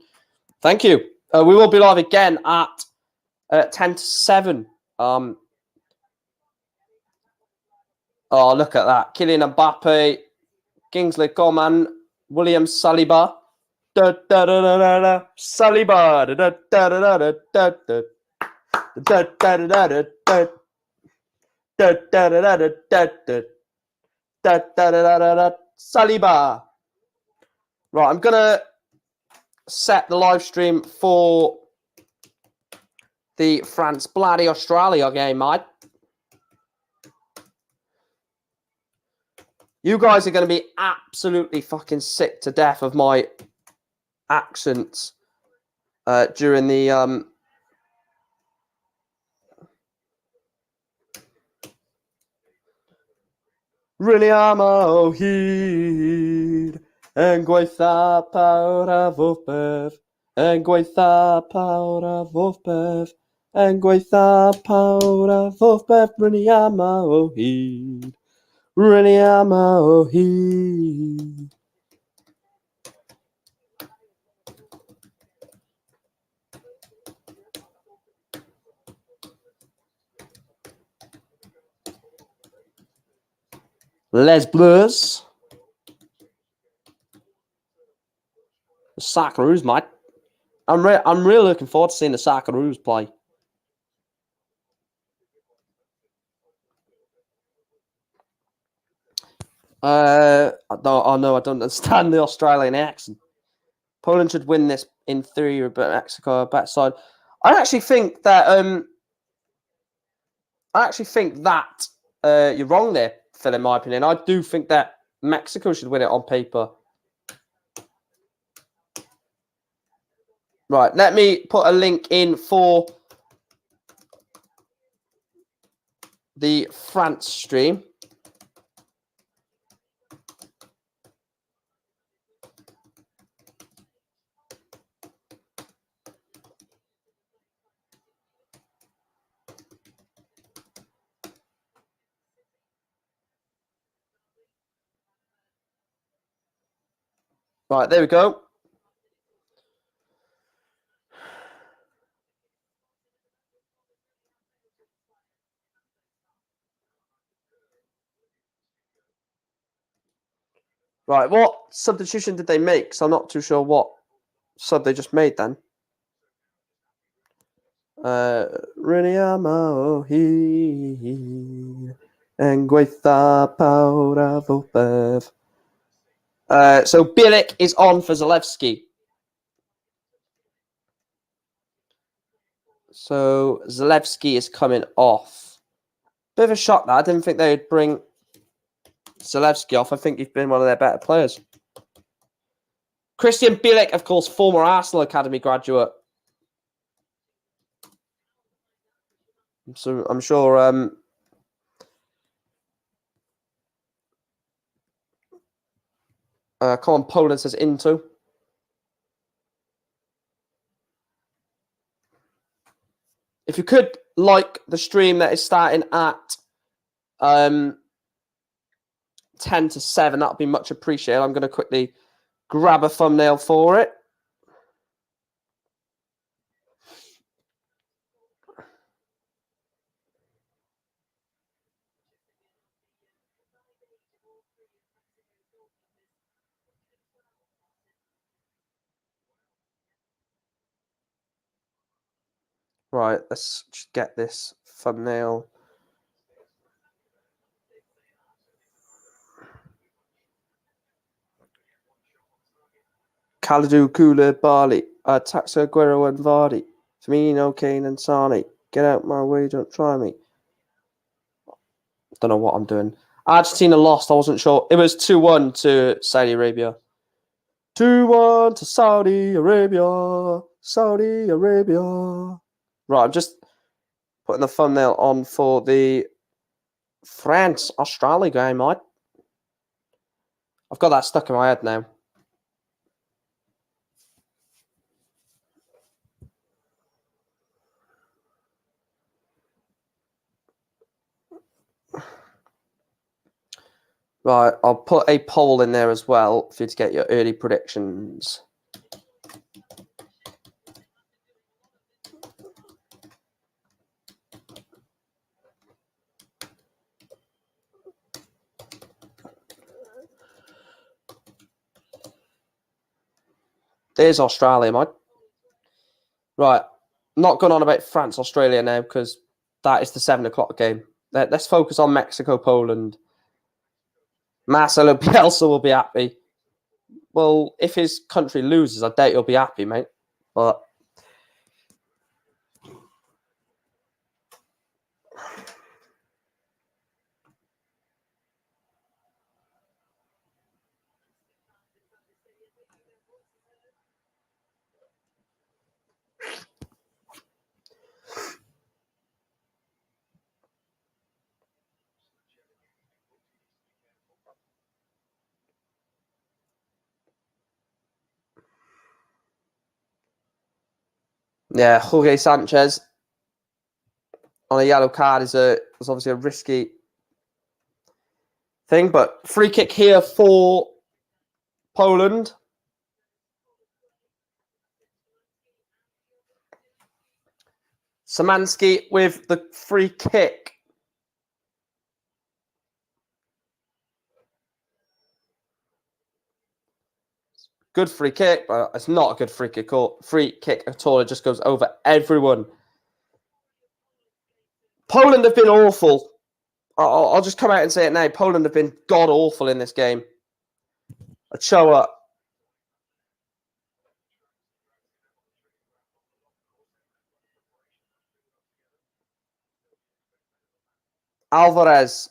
Thank you. We will be live again at 10 to 7. Oh, look at that. Kylian Mbappe, Kingsley Coman, William Saliba. Saliba. Saliba. Right, I'm going to set the live stream for the France bloody Australia game, mate. You guys are going to be absolutely fucking sick to death of my accents during the Really am o hyd yn gweitha pawr a fodd beth, yn gweitha pawr a fodd beth, yn gweitha pawr a fodd beth, really am o hyd, really am o hyd. Les Bleus. The Socceroos, mate. I'm really looking forward to seeing the Socceroos play. I don't understand the Australian accent. Poland should win this in theory, but Mexico are better side. I actually think that you're wrong there, Phil, in my opinion. I do think that Mexico should win it on paper. Right, let me put a link in for the France stream. Right, there we go. Right, what substitution did they make? So I'm not too sure what sub they just made then. Really am o hyd yn gweitha pawr a fodd beth. So Bielik is on for Zalewski. So Zalewski is coming off. Bit of a shock that I didn't think they would bring Zalewski off. I think he's been one of their better players. Christian Bielik, of course, former Arsenal Academy graduate. So I'm sure Colin Poland says into. If you could like the stream that is starting at 10 to 7, that would be much appreciated. I'm going to quickly grab a thumbnail for it. Right, let's just get this thumbnail. Kalidou Koulibaly, Taxa Aguero and Vardy, Firmino, Kane and Sane. Get out my way, don't try me. Don't know what I'm doing. Argentina lost, I wasn't sure. It was 2-1 to Saudi Arabia. 2-1 to Saudi Arabia. Saudi Arabia. Right, I'm just putting the thumbnail on for the France-Australia game, mate. I've got that stuck in my head now. Right, I'll put a poll in there as well for you to get your early predictions. There's Australia, mate. Right, not going on about France, Australia now because that is the 7 o'clock game. Let's focus on Mexico, Poland. Marcelo Bielsa will be happy. Well, if his country loses, I doubt he'll be happy, mate. But yeah, Jorge Sanchez on a yellow card is obviously a risky thing, but free kick here for Poland. Szymanski with the free kick. Good free kick, but it's not a good free kick at all. It just goes over everyone. Poland have been awful. I'll just come out and say it now. Poland have been god-awful in this game. Ochoa. Alvarez.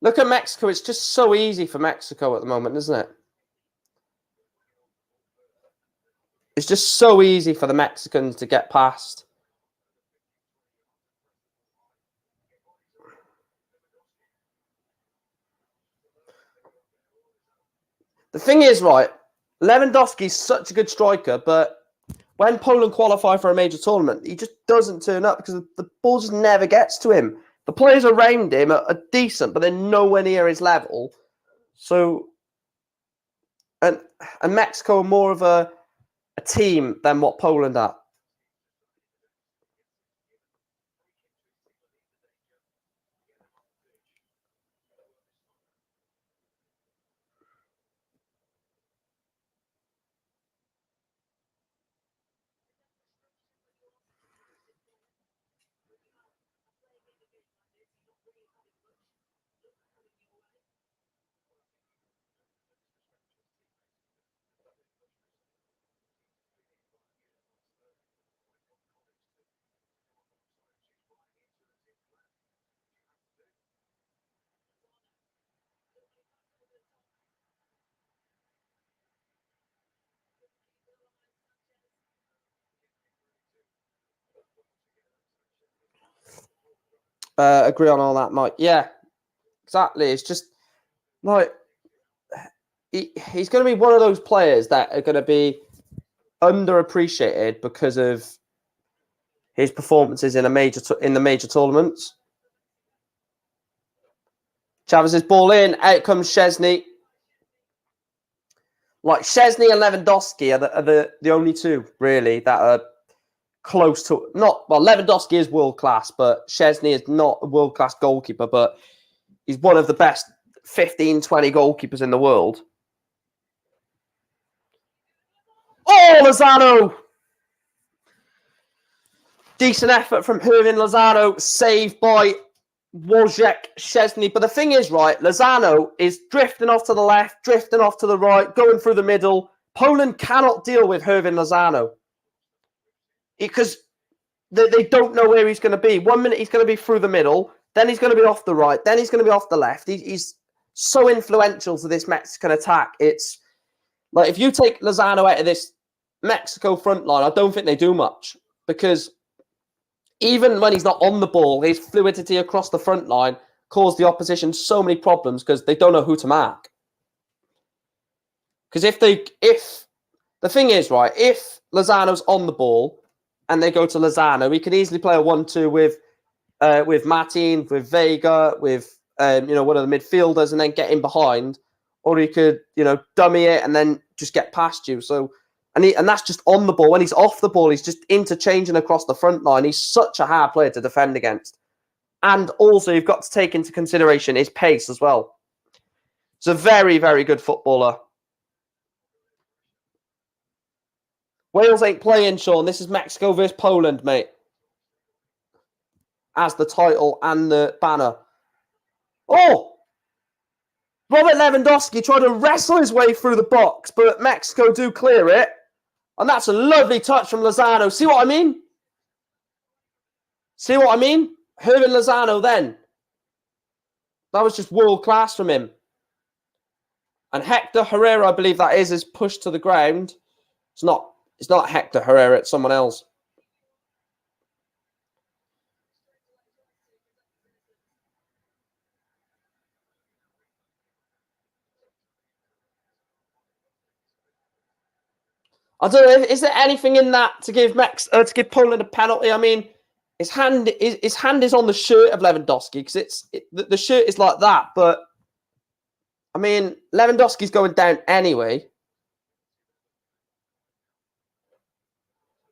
Look at Mexico. It's just so easy for Mexico at the moment, isn't it? It's just so easy for the Mexicans to get past. The thing is, right, Lewandowski's such a good striker, but when Poland qualify for a major tournament, he just doesn't turn up because the ball just never gets to him. The players around him are decent, but they're nowhere near his level. So, and Mexico are more of a team than what Poland are. Agree on all that, Mike. Yeah, exactly. It's just like he's going to be one of those players that are going to be underappreciated because of his performances in the major tournaments. Chavez's ball in, out comes Szczesny. Like Szczesny and Lewandowski are the only two really that are close to Lewandowski is world class, but Szczesny is not a world class goalkeeper, but he's one of the best 15, 20 goalkeepers in the world. Oh, Lozano! Decent effort from Hervin Lozano, saved by Wojciech Szczesny. But the thing is, right, Lozano is drifting off to the left, drifting off to the right, going through the middle. Poland cannot deal with Hervin Lozano because they don't know where he's going to be. 1 minute he's going to be through the middle, then he's going to be off the right, then he's going to be off the left. He's so influential to this Mexican attack. It's like if you take Lozano out of this Mexico front line, I don't think they do much because even when he's not on the ball, his fluidity across the front line caused the opposition so many problems because they don't know who to mark. Because if the thing is, right, if Lozano's on the ball and they go to Lozano, he can easily play a 1-2 with Martin, with Vega, with one of the midfielders, and then get in behind, or he could dummy it and then just get past you. So. And that's just on the ball. When he's off the ball, he's just interchanging across the front line. He's such a hard player to defend against. And also, you've got to take into consideration his pace as well. He's a very, very good footballer. Wales ain't playing, Sean. This is Mexico versus Poland, mate. As the title and the banner. Oh! Robert Lewandowski tried to wrestle his way through the box, but Mexico do clear it. And that's a lovely touch from Lozano. See what I mean? See what I mean? Hervin Lozano then. That was just world class from him. And Hector Herrera, I believe that is pushed to the ground. It's not Hector Herrera, it's someone else. I don't know. Is there anything in that to give Poland a penalty? I mean, his hand is on the shirt of Lewandowski because the shirt is like that. But I mean, Lewandowski's going down anyway.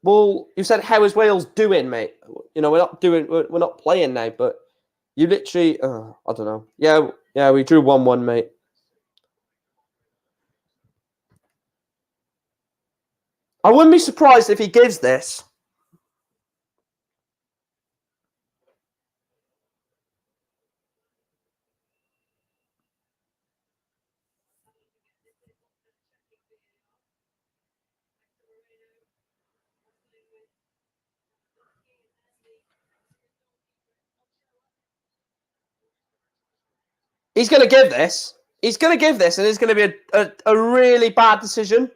Well, you said how is Wales doing, mate? We're not playing now. But you literally, I don't know. Yeah, we drew 1-1, mate. I wouldn't be surprised if he gives this. He's going to give this. He's going to give this, and it's going to be a really bad decision.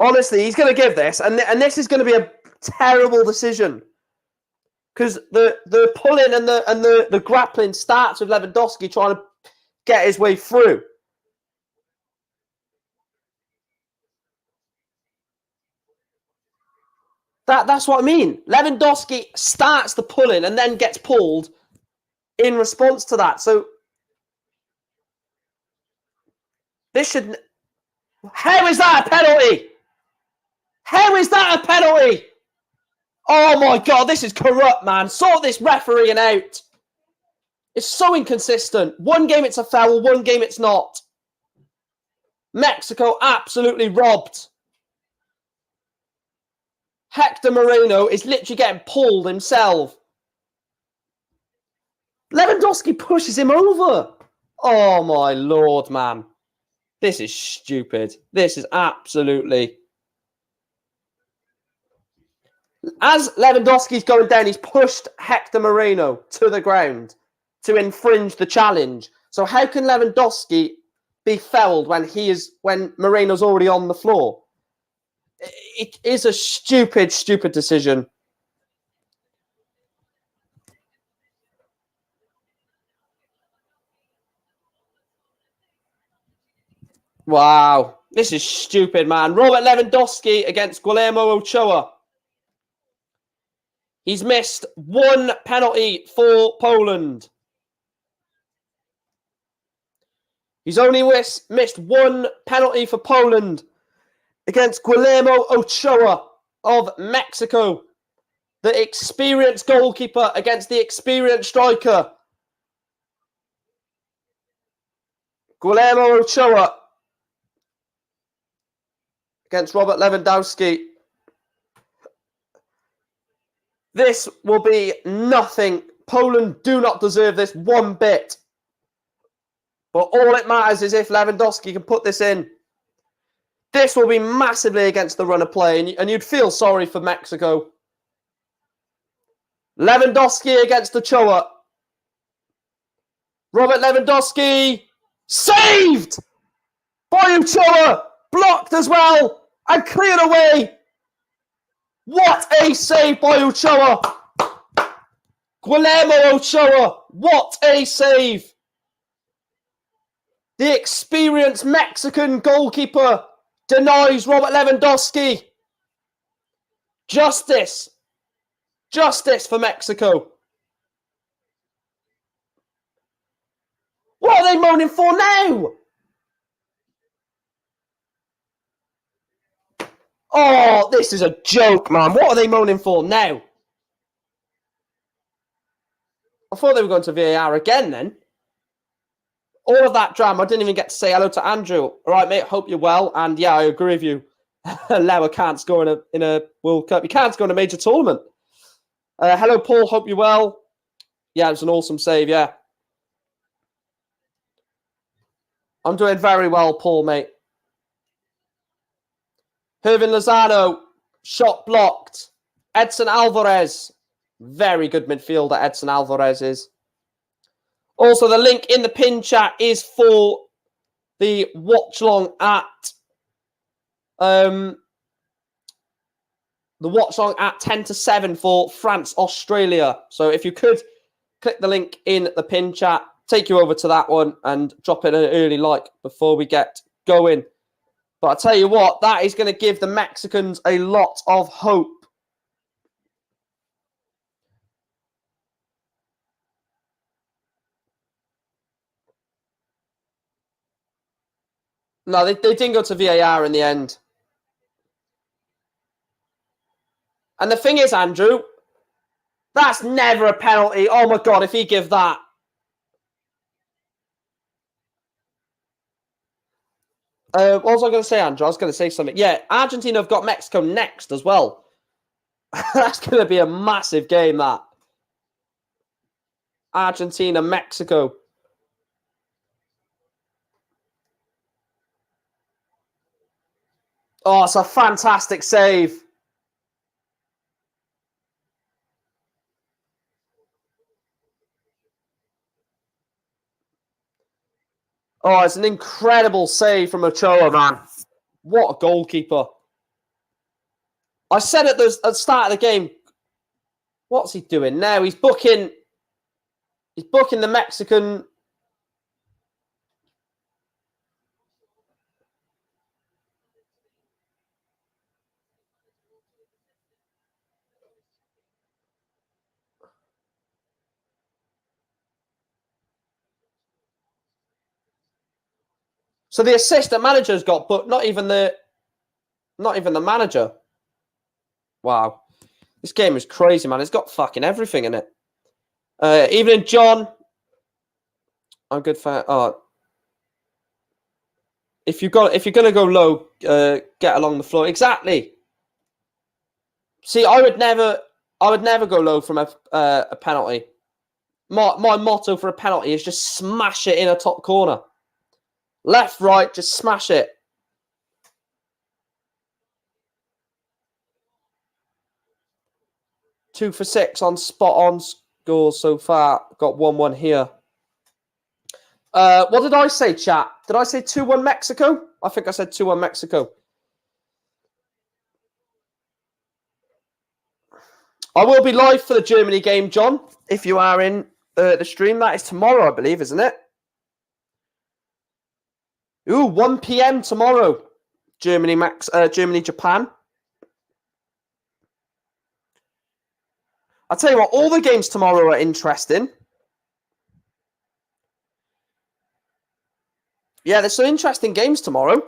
Honestly, he's going to give this, and this is going to be a terrible decision because the pulling and the grappling starts with Lewandowski trying to get his way through. That's what I mean. Lewandowski starts the pulling and then gets pulled in response to that. So this should. How is that a penalty? How is that a penalty? Oh my God, this is corrupt, man. Sort this refereeing out. It's so inconsistent. One game it's a foul, one game it's not. Mexico absolutely robbed. Hector Moreno is literally getting pulled himself. Lewandowski pushes him over. Oh my Lord, man. This is stupid. This is absolutely... As Lewandowski's going down, he's pushed Hector Moreno to the ground to infringe the challenge. So how can Lewandowski be fouled when Moreno's already on the floor? It is a stupid, stupid decision. Wow. This is stupid, man. Robert Lewandowski against Guillermo Ochoa. He's missed one penalty for Poland. He's only missed one penalty for Poland against Guillermo Ochoa of Mexico. The experienced goalkeeper against the experienced striker. Guillermo Ochoa against Robert Lewandowski. This will be nothing. Poland do not deserve this one bit. But all it matters is if Lewandowski can put this in. This will be massively against the run of play, and you'd feel sorry for Mexico. Lewandowski against Ochoa. Robert Lewandowski saved by Ochoa. Blocked as well and cleared away. What a save by Ochoa. Guillermo Ochoa. What a save. The experienced Mexican goalkeeper denies Robert Lewandowski. Justice. Justice for Mexico. What are they moaning for now? Oh, this is a joke, man. What are they moaning for now? I thought they were going to VAR again then. All of that drama. I didn't even get to say hello to Andrew. All right, mate. Hope you're well. And yeah, I agree with you. Lewa can't score in a World Cup. He can't score in a major tournament. Hello, Paul. Hope you're well. Yeah, it was an awesome save. Yeah. I'm doing very well, Paul, mate. Hervin Lozano, shot blocked. Edson Alvarez, very good midfielder, Edson Alvarez is. Also, the link in the pin chat is for the watch long at 10 to 7 for France, Australia. So if you could click the link in the pin chat, take you over to that one and drop in an early like before we get going. But I tell you what, that is going to give the Mexicans a lot of hope. No, they didn't go to VAR in the end. And the thing is, Andrew, that's never a penalty. Oh my God, if he give that. What was I going to say, Andrew? I was going to say something. Yeah, Argentina have got Mexico next as well. That's going to be a massive game, that. Argentina, Mexico. Oh, it's a fantastic save. Oh, it's an incredible save from Ochoa, man. What a goalkeeper. I said at the start of the game, what's he doing now? He's booking the Mexican. So the assistant manager's got, but not even the manager. Wow. This game is crazy, man. It's got fucking everything in it. Evening, John. I'm good for. Oh, if you're gonna go low, get along the floor. Exactly. See, I would never go low from a penalty. My motto for a penalty is just smash it in a top corner. Left, right, just smash it. Two for 6 on spot on scores so far. Got 1-1 here. What did I say, chat? Did I say 2-1 Mexico? I think I said 2-1 Mexico. I will be live for the Germany game, John, if you are in the stream. That is tomorrow, I believe, isn't it? Ooh, 1 p.m. tomorrow. Germany, Japan. I'll tell you what, all the games tomorrow are interesting. Yeah, there's some interesting games tomorrow.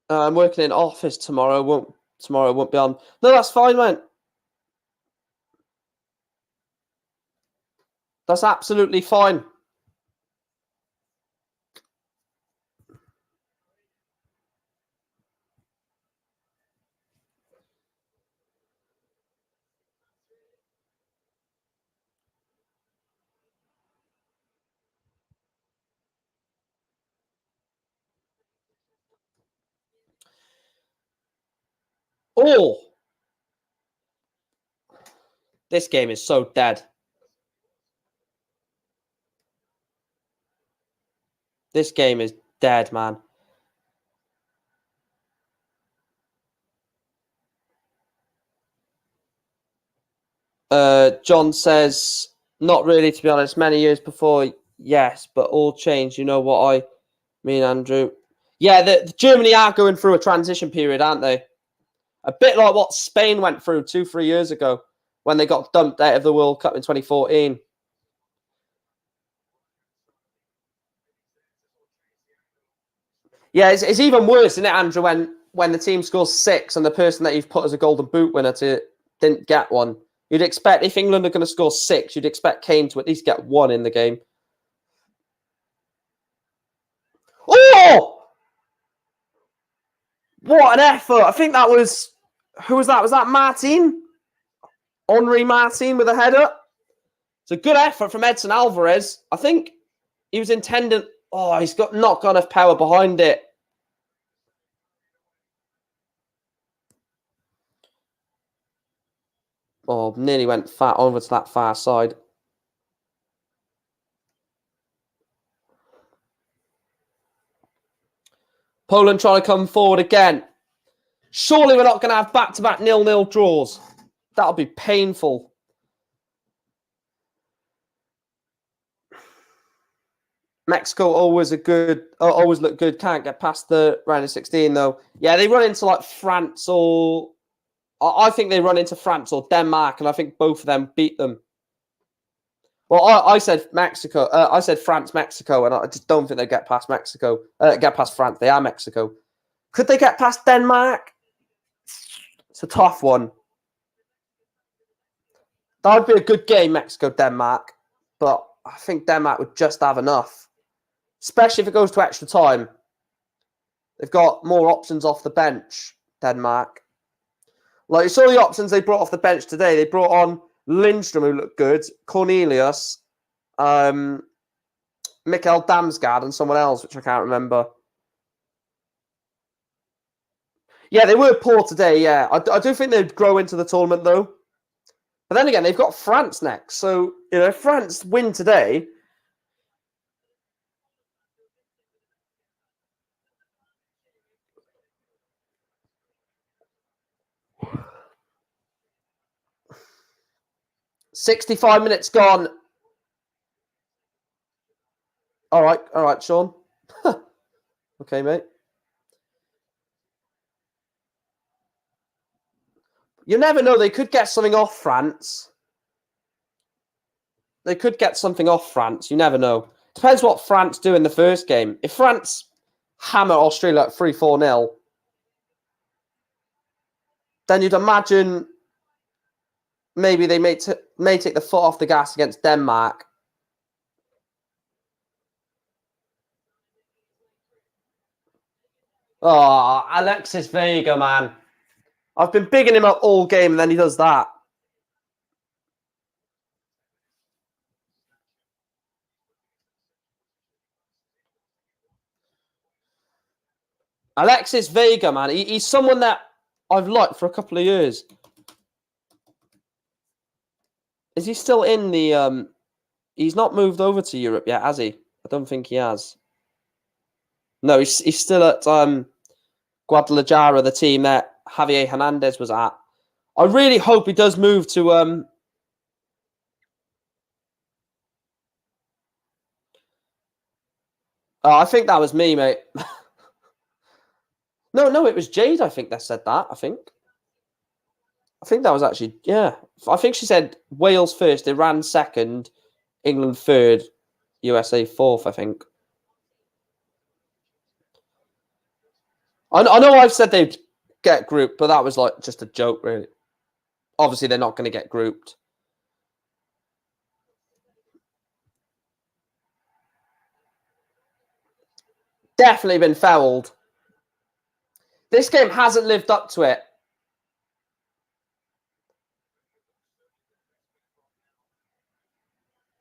I'm working in office tomorrow. Tomorrow won't be on. No, that's fine, man. That's absolutely fine. Oh, this game is so dead. This game is dead, man. John says, not really, to be honest. Many years before, yes, but all changed. You know what I mean, Andrew? Yeah, the Germany are going through a transition period, aren't they? A bit like what Spain went through 2-3 years ago when they got dumped out of the World Cup in 2014. Yeah, it's even worse, isn't it, Andrew, when the team scores 6 and the person that you've put as a golden boot winner didn't get one. You'd expect, if England are going to score 6, you'd expect Kane to at least get 1 in the game. Oh! What an effort. I think that was... Who was that? Was that Martin? Henri Martin with a header? It's a good effort from Edson Alvarez. I think he was intending... Oh, he's not got enough power behind it. Oh, nearly went fat over to that far side. Poland trying to come forward again. Surely we're not going to have back-to-back 0-0 draws. That'll be painful. Mexico always look good. Can't get past the round of 16 though. Yeah, they run into like France or I think they run into France or Denmark, and I think both of them beat them. Well, I said Mexico. I said France, Mexico, and I just don't think they get past Mexico. Get past France. They are Mexico. Could they get past Denmark? It's a tough one. That would be a good game, Mexico-Denmark, but I think Denmark would just have enough, especially if it goes to extra time. They've got more options off the bench, Denmark. Like, you saw the options they brought off the bench today. They brought on Lindstrom, who looked good, Cornelius, Mikael Damsgaard, and someone else, which I can't remember. Yeah, they were poor today, yeah. I do think they'd grow into the tournament, though. But then again, they've got France next. So, you know, if France win today... 65 minutes gone. All right, Sean. Okay, mate. You never know. They could get something off France. They could get something off France. You never know. Depends what France do in the first game. If France hammer Australia at 3-4-0, then you'd imagine maybe they may take the foot off the gas against Denmark. Oh, Alexis Vega, man. I've been bigging him up all game, and then he does that. Alexis Vega, man. He's someone that I've liked for a couple of years. Is he still in the... He's not moved over to Europe yet, has he? I don't think he has. No, he's still at Guadalajara, the team that Javier Hernandez was at. I really hope he does move to... Oh, I think that was me, mate. No, it was Jade, I think, that said that, I think that was actually... Yeah. I think she said Wales first, Iran second, England third, USA fourth, I think. I know I've said they'd get grouped, but that was like just a joke, really. Obviously, they're not going to get grouped. Definitely been fouled. This game hasn't lived up to it.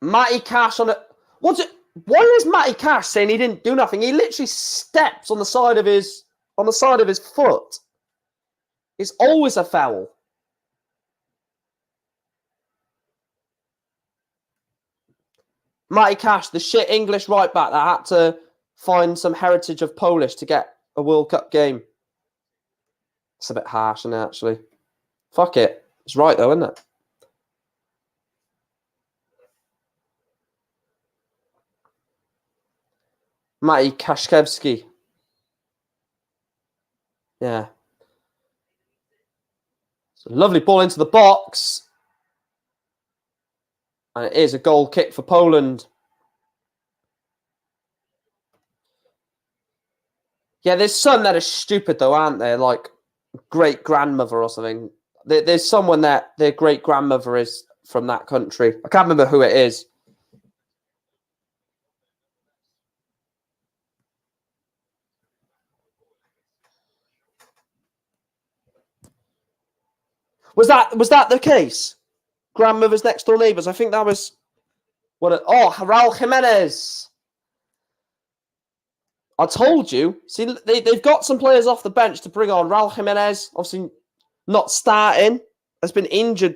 Matty Cash on it. What's it? Why is Matty Cash saying he didn't do nothing? He literally steps on the side of his foot. It's always a foul. Matty Cash, the shit English right back that had to find some heritage of Polish to get a World Cup game. It's a bit harsh, isn't it, actually? Fuck it. It's right, though, isn't it? Matty Kashkevsky. Yeah. It's a lovely ball into the box. And it is a goal kick for Poland. Yeah, there's some that are stupid, though, aren't there? Like great-grandmother or something. There's someone that their great-grandmother is from that country. I can't remember who it is. Was that the case? Grandmother's next door neighbours. I think that was Raul Jimenez. I told you. See, they've got some players off the bench to bring on. Raul Jimenez, obviously not starting, has been injured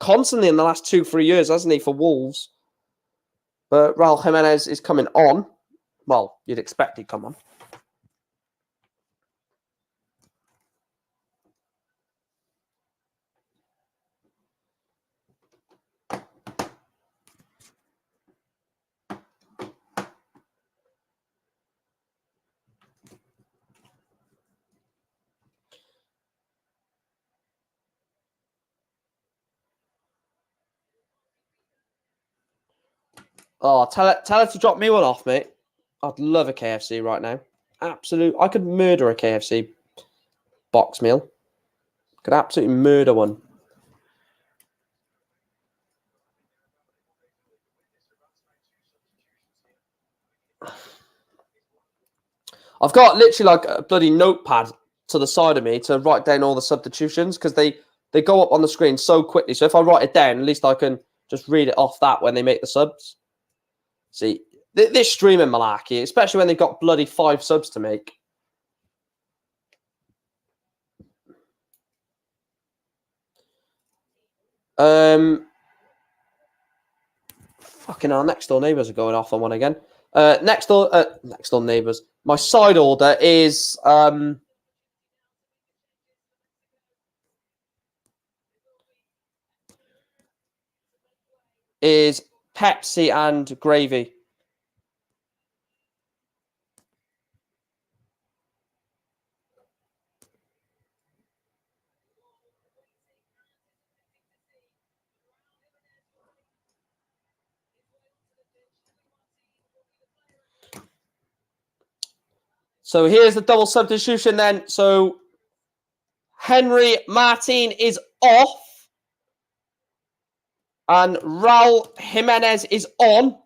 constantly in the last 2-3 years, hasn't he, for Wolves? But Raul Jimenez is coming on. Well, you'd expect he'd come on. Oh, tell her to drop me one off, mate. I'd love a KFC right now. Absolute. I could murder a KFC box meal. Could absolutely murder one. I've got literally like a bloody notepad to the side of me to write down all the substitutions because they go up on the screen so quickly. So if I write it down, at least I can just read it off that when they make the subs. See, this streaming malarkey, especially when they've got bloody 5 subs to make. Fucking our next door neighbours are going off on one again. Next door neighbours. My side order is Pepsi and gravy. So here's the double substitution then. So Henry Martin is off. And Raul Jimenez is on.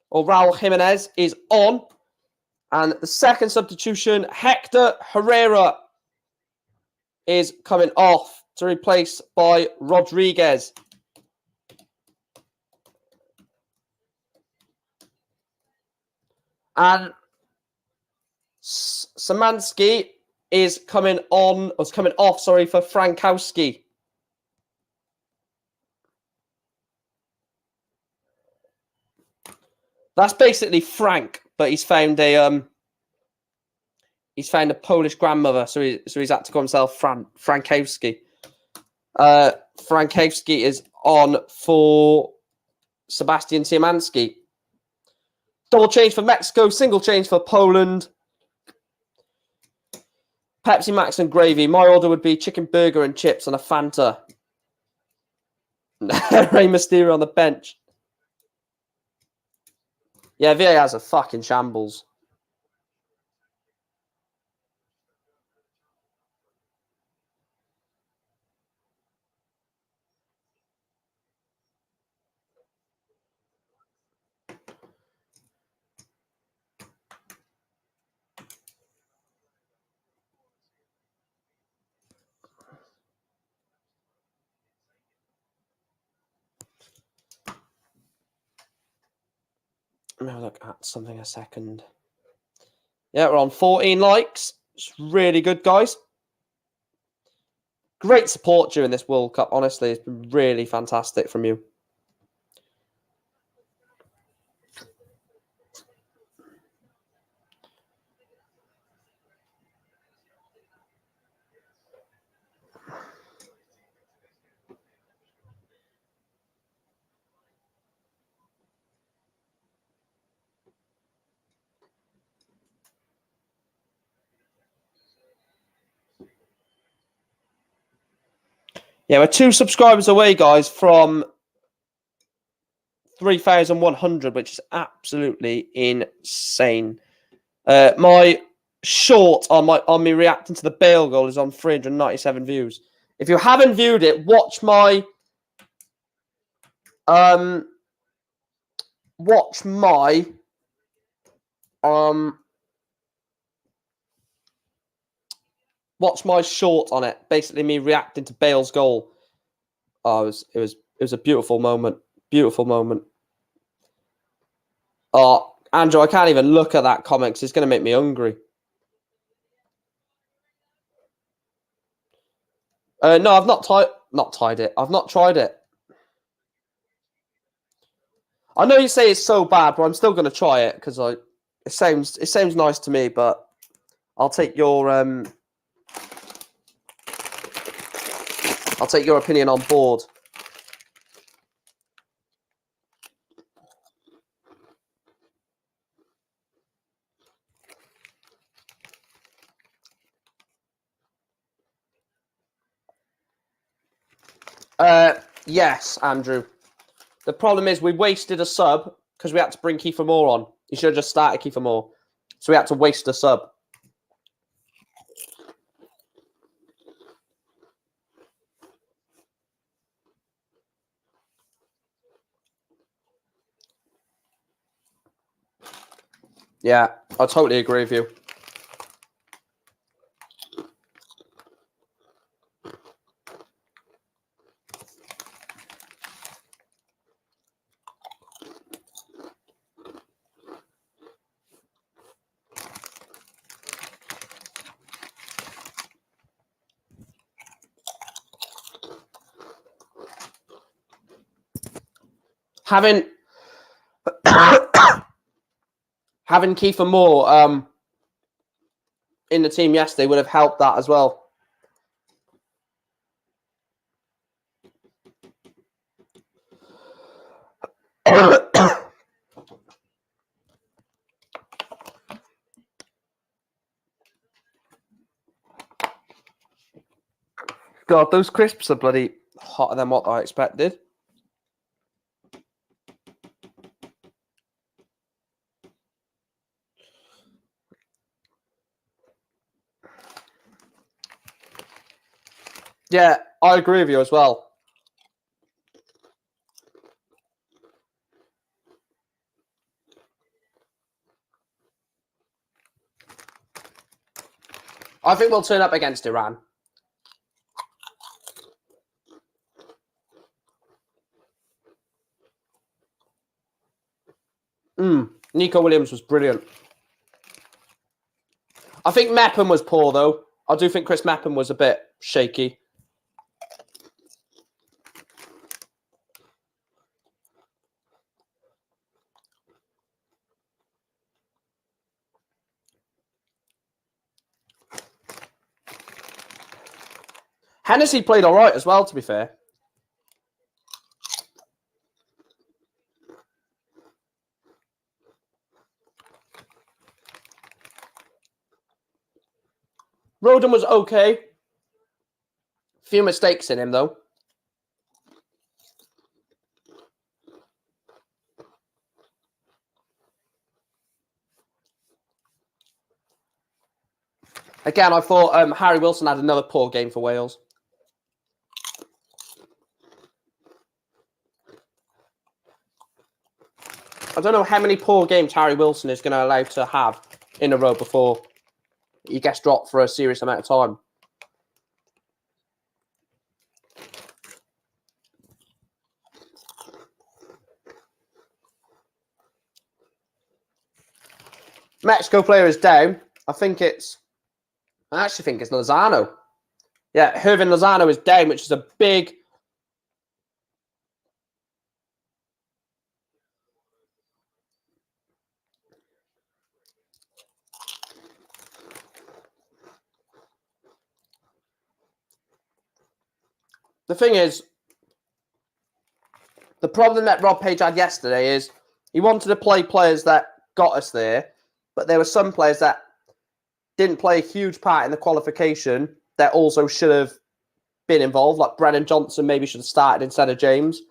Or Raul Jimenez is on. And the second substitution, Hector Herrera is coming off to replace by Rodriguez. And Szymanski is coming off, for Frankowski. That's basically Frank, but he's found a Polish grandmother, so he's had to call himself Frankowski. Frankowski is on for Sebastian Szymanski. Double change for Mexico, single change for Poland. Pepsi Max and gravy. My order would be chicken burger and chips and a Fanta. Rey Mysterio on the bench. Yeah, VAR's a fucking shambles. Let me have a look at something a second. Yeah, we're on 14 likes. It's really good, guys. Great support during this World Cup. Honestly, it's been really fantastic from you. Yeah, we're 2 subscribers away, guys, from 3,100, which is absolutely insane. My short on me reacting to the Bale goal is on 397 views. If you haven't viewed it, watch my short on it. Basically, me reacting to Bale's goal. Oh, it was a beautiful moment. Beautiful moment. Oh, Andrew, I can't even look at that comment because it's going to make me hungry. No, I've not tied it. I've not tried it. I know you say it's so bad, but I'm still going to try it because it sounds nice to me. But I'll take your opinion on board. Yes, Andrew. The problem is we wasted a sub because we had to bring Kiefer Moore on. You should have just started Kiefer Moore. So we had to waste a sub. Yeah, I totally agree with you. Having Kiefer Moore in the team yesterday would have helped that as well. God, those crisps are bloody hotter than what I expected. Yeah, I agree with you as well. I think we'll turn up against Iran. Nico Williams was brilliant. I think Mepham was poor, though. I do think Chris Mepham was a bit shaky. Hennessy played all right as well, to be fair. Rodon was okay. Few mistakes in him, though. Again, I thought Harry Wilson had another poor game for Wales. I don't know how many poor games Harry Wilson is going to allow to have in a row before he gets dropped for a serious amount of time. Mexico player is down. I actually think it's Lozano. Yeah, Hervin Lozano is down, which is a big... The thing is, the problem that Rob Page had yesterday is he wanted to play players that got us there, but there were some players that didn't play a huge part in the qualification that also should have been involved, like Brennan Johnson maybe should have started instead of James.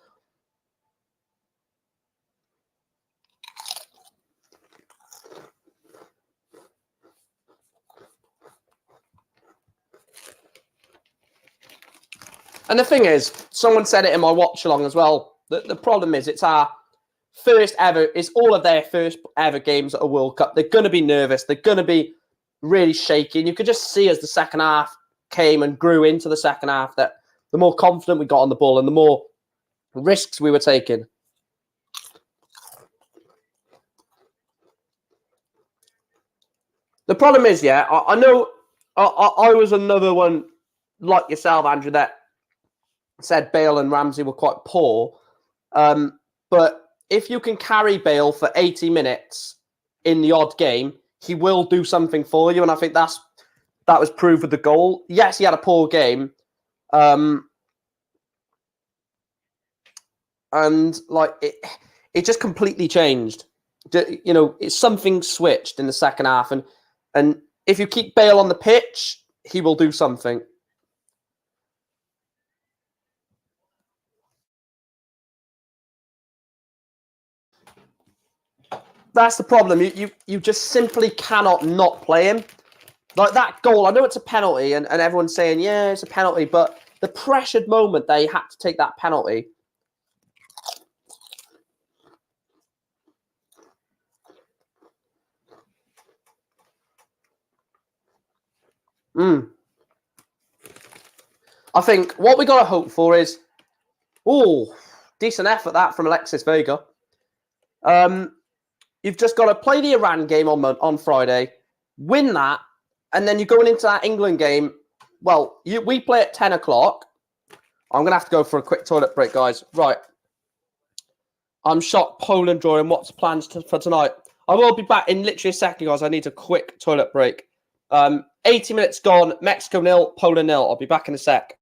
And the thing is, someone said it in my watch along as well. The problem is it's our first ever, it's all of their first ever games at a World Cup. They're going to be nervous. They're going to be really shaky. And you could just see as the second half came and grew into the second half that the more confident we got on the ball and the more risks we were taking. The problem is, yeah, I know I was another one like yourself, Andrew, that said Bale and Ramsey were quite poor. But if you can carry Bale for 80 minutes in the odd game, he will do something for you. And I think that was proved with the goal. Yes, he had a poor game. And like it just completely changed. You know, it's something switched in the second half. And if you keep Bale on the pitch, he will do something. That's the problem. You just simply cannot not play him. Like that goal, I know it's a penalty, and everyone's saying, yeah, it's a penalty, but the pressured moment they had to take that penalty. I think what we got to hope for is, decent effort that from Alexis Vega. You've just got to play the Iran game on Friday, win that, and then you're going into that England game. Well, we play at 10 o'clock. I'm going to have to go for a quick toilet break, guys. Right. I'm shocked Poland drawing. What's the plans for tonight? I will be back in literally a second, guys. I need a quick toilet break. 80 minutes gone. Mexico 0, Poland 0. I'll be back in a sec.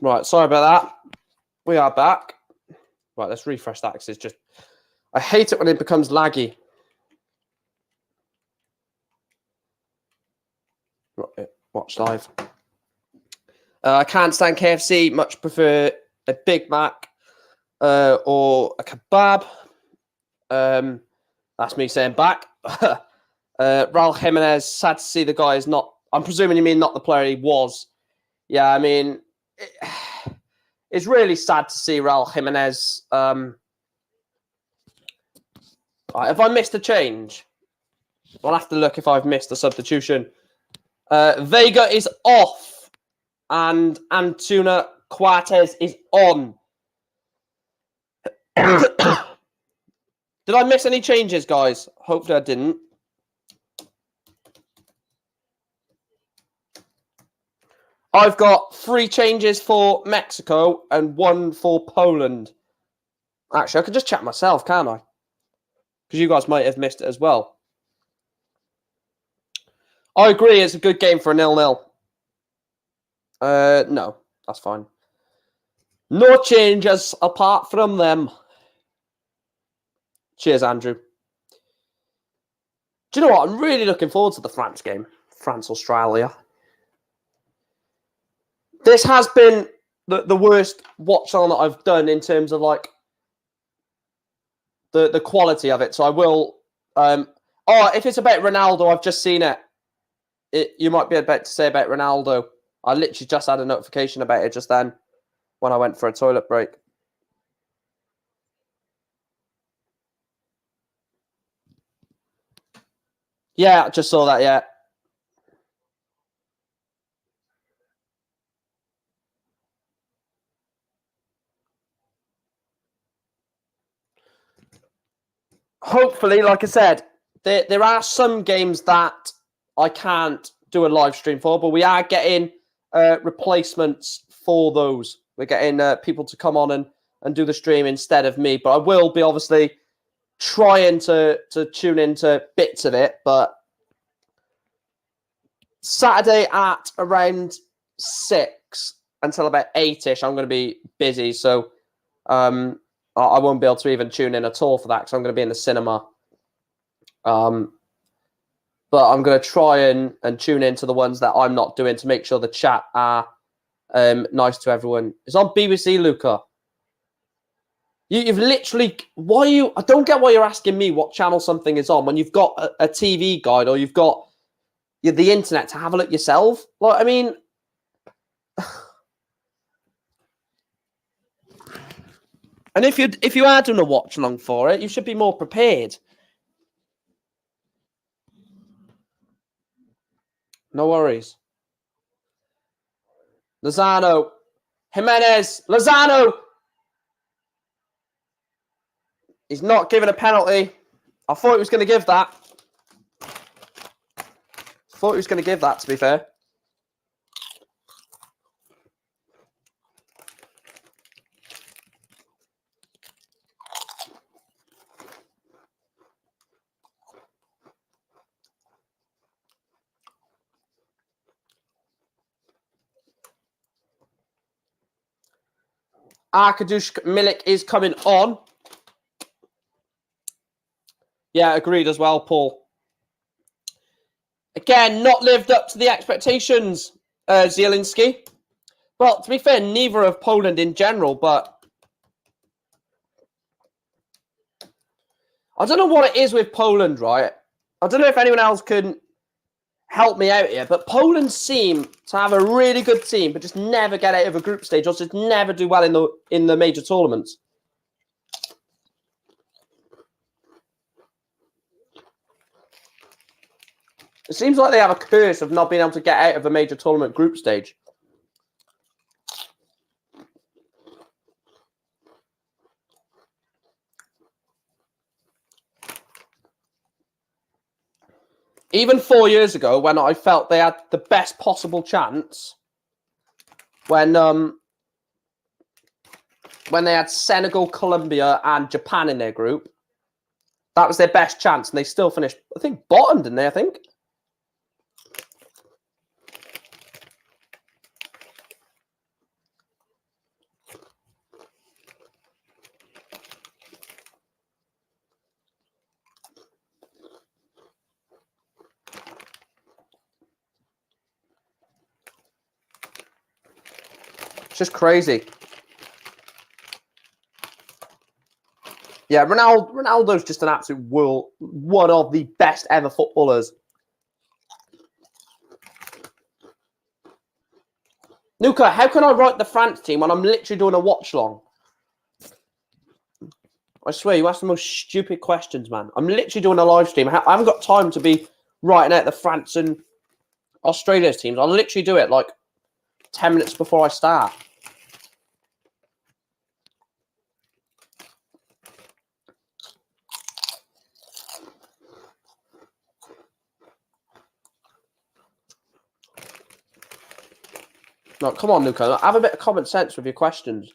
Right, sorry about that. We are back. Right, let's refresh that because it's just... I hate it when it becomes laggy. Right, watch live. I can't stand KFC. Much prefer a Big Mac or a kebab. That's me saying back. Raul Jimenez, sad to see the guy is not... I'm presuming you mean not the player he was. Yeah, I mean... It's really sad to see Raul Jimenez. Have I missed a change? I'll have to look if I've missed a substitution. Vega is off. And Antuna Coates is on. Did I miss any changes, guys? Hopefully I didn't. I've got 3 changes for Mexico and 1 for Poland. Actually, I could just chat myself, can't I? Because you guys might have missed it as well. I agree, it's a good game for a 0-0. No, that's fine. No changes apart from them. Cheers, Andrew. Do you know what? I'm really looking forward to the France game. France-Australia. This has been the worst watch on that I've done in terms of like the quality of it. So I will. If it's about Ronaldo, I've just seen it. You might be about to say about Ronaldo. I literally just had a notification about it just then when I went for a toilet break. Yeah, I just saw that. Yeah. Hopefully, like I said, there are some games that I can't do a live stream for, but we are getting replacements for those. We're getting people to come on and do the stream instead of me. But I will be obviously trying to tune into bits of it. But Saturday at around 6 until about 8-ish, I'm going to be busy. So I won't be able to even tune in at all for that because I'm going to be in the cinema. But I'm going to try and tune into the ones that I'm not doing to make sure the chat are nice to everyone. It's on BBC, Luca. You've literally... I don't get why you're asking me what channel something is on when you've got a TV guide or you've got the internet to have a look yourself. Like, I mean... And if you are doing a watch along for it, you should be more prepared. No worries. Lozano. Jimenez. Lozano. He's not given a penalty. I thought he was going to give that. To be fair. Arkadush Milik is coming on. Yeah, agreed as well, Paul. Again, not lived up to the expectations, Zielinski. Well, to be fair, neither of Poland in general, but I don't know what it is with Poland, right? I don't know if anyone else can help me out here, but Poland seem to have a really good team, but just never get out of a group stage, or just never do well in the major tournaments. It seems like they have a curse of not being able to get out of a major tournament group stage. Even 4 years ago, when I felt they had the best possible chance, when they had Senegal, Colombia, and Japan in their group, that was their best chance, and they still finished, I think, bottom, didn't they, I think? just crazy. Yeah, Ronaldo's just an absolute one of the best ever footballers. Nuka, how can I write the France team when I'm literally doing a watch-along? I swear, you ask the most stupid questions, man. I'm literally doing a live stream. I haven't got time to be writing out the France and Australia's teams. I'll literally do it like 10 minutes before I start. No, come on, Nuka. Have a bit of common sense with your questions.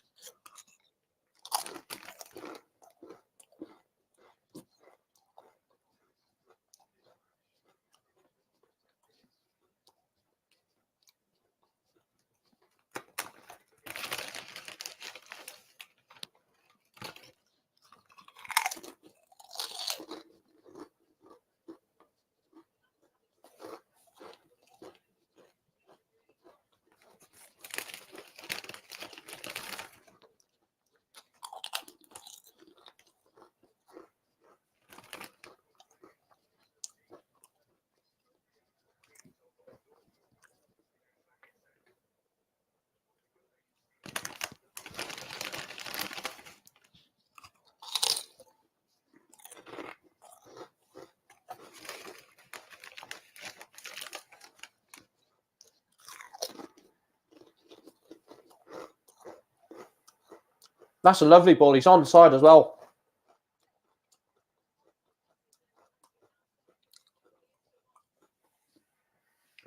That's a lovely ball. He's on the side as well.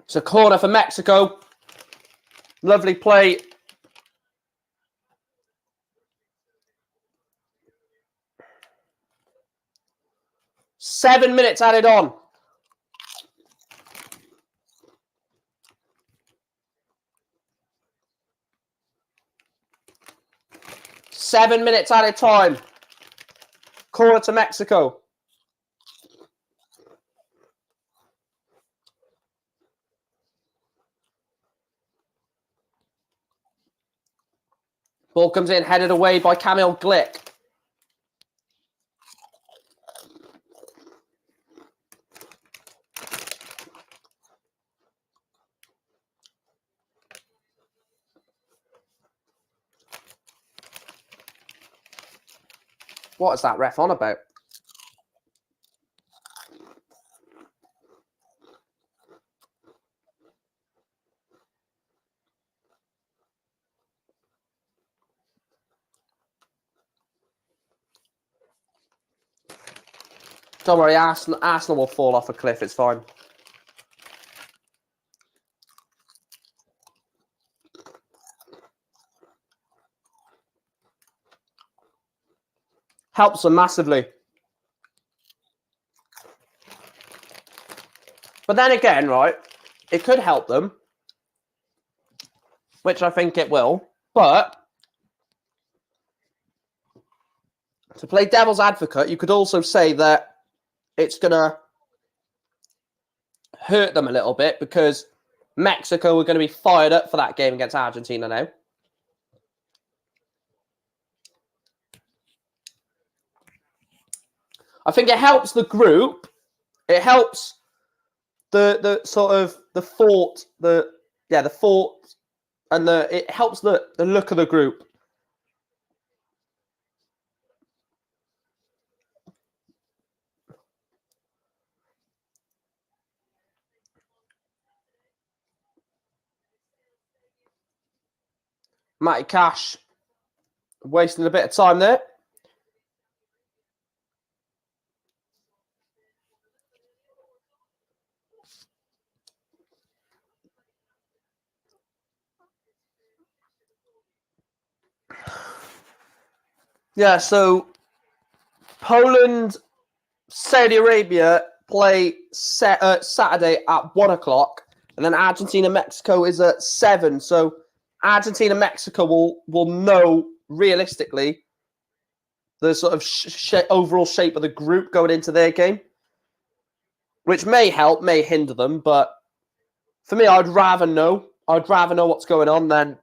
It's a corner for Mexico. Lovely play. Seven minutes added on. Seven minutes added time. Corner to Mexico. Ball comes in, headed away by Kamil Glick. What is that ref on about? Don't worry, Arsenal will fall off a cliff. It's fine. Helps them massively. But then again, right, it could help them, which I think it will. But to play devil's advocate, you could also say that it's going to hurt them a little bit because Mexico are going to be fired up for that game against Argentina now. I think it helps the group. It helps the sort of the thought, the thought, and it helps the look of the group. Matty Cash wasting a bit of time there. Yeah, so Poland, Saudi Arabia play Saturday at 1 o'clock, and then Argentina, Mexico is at 7. So Argentina, Mexico will know realistically the sort of overall shape of the group going into their game, which may help, may hinder them. But for me, I'd rather know. I'd rather know what's going on than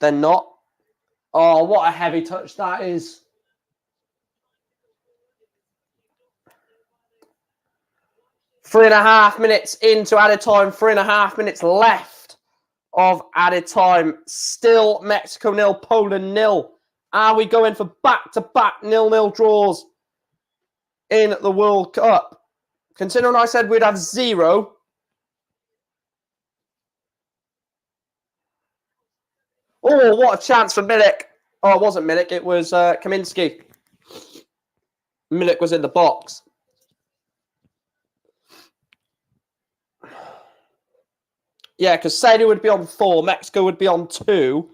They're not. Oh, what a heavy touch that is. Three and a half minutes into added time. 3.5 minutes left of added time. Still Mexico 0, Poland 0. Are we going for back-to-back 0-0 draws in the World Cup? Considering I said we'd have 0. Oh, what a chance for Milik. Oh, it wasn't Milik. It was Kaminski. Milik was in the box. Yeah, because Saudi would be on 4. Mexico would be on 2.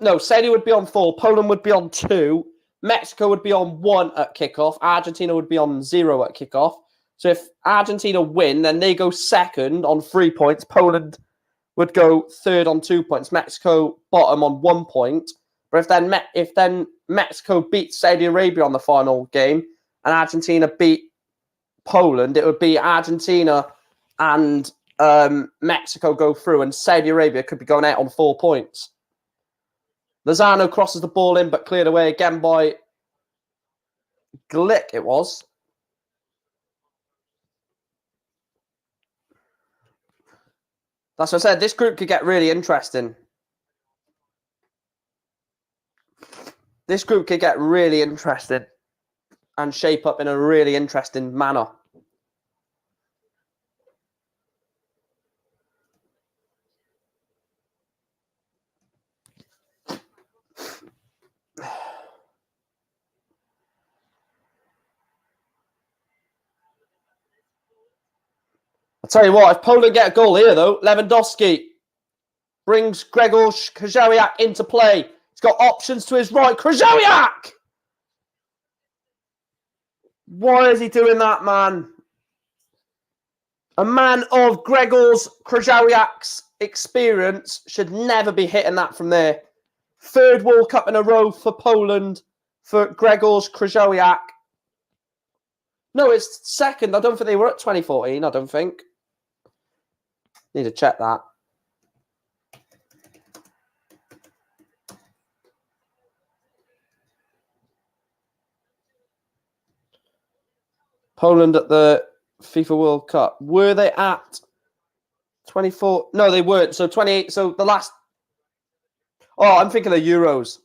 No, Saudi would be on 4. Poland would be on 2. Mexico would be on 1 at kickoff. Argentina would be on 0 at kickoff. So if Argentina win, then they go second on 3 points. Poland would go third on 2 points. Mexico bottom on 1 point. But if then Mexico beats Saudi Arabia on the final game and Argentina beat Poland, it would be Argentina and Mexico go through, and Saudi Arabia could be going out on 4 points. Lozano crosses the ball in, but cleared away again by Glick, it was. That's what I said. This group could get really interesting. This group could get really interesting and shape up in a really interesting manner. I'll tell you what, if Poland get a goal here, though, Lewandowski brings Grzegorz Krychowiak into play. He's got options to his right. Krychowiak! Why is he doing that, man? A man of Grzegorz Krychowiak's experience should never be hitting that from there. 3rd World Cup in a row for Poland for Grzegorz Krychowiak. No, it's 2nd. I don't think they were at 2014, I don't think. Need to check that. Poland at the FIFA World Cup. Were they at 24? No, they weren't. So 28. So the last. Oh, I'm thinking of Euros.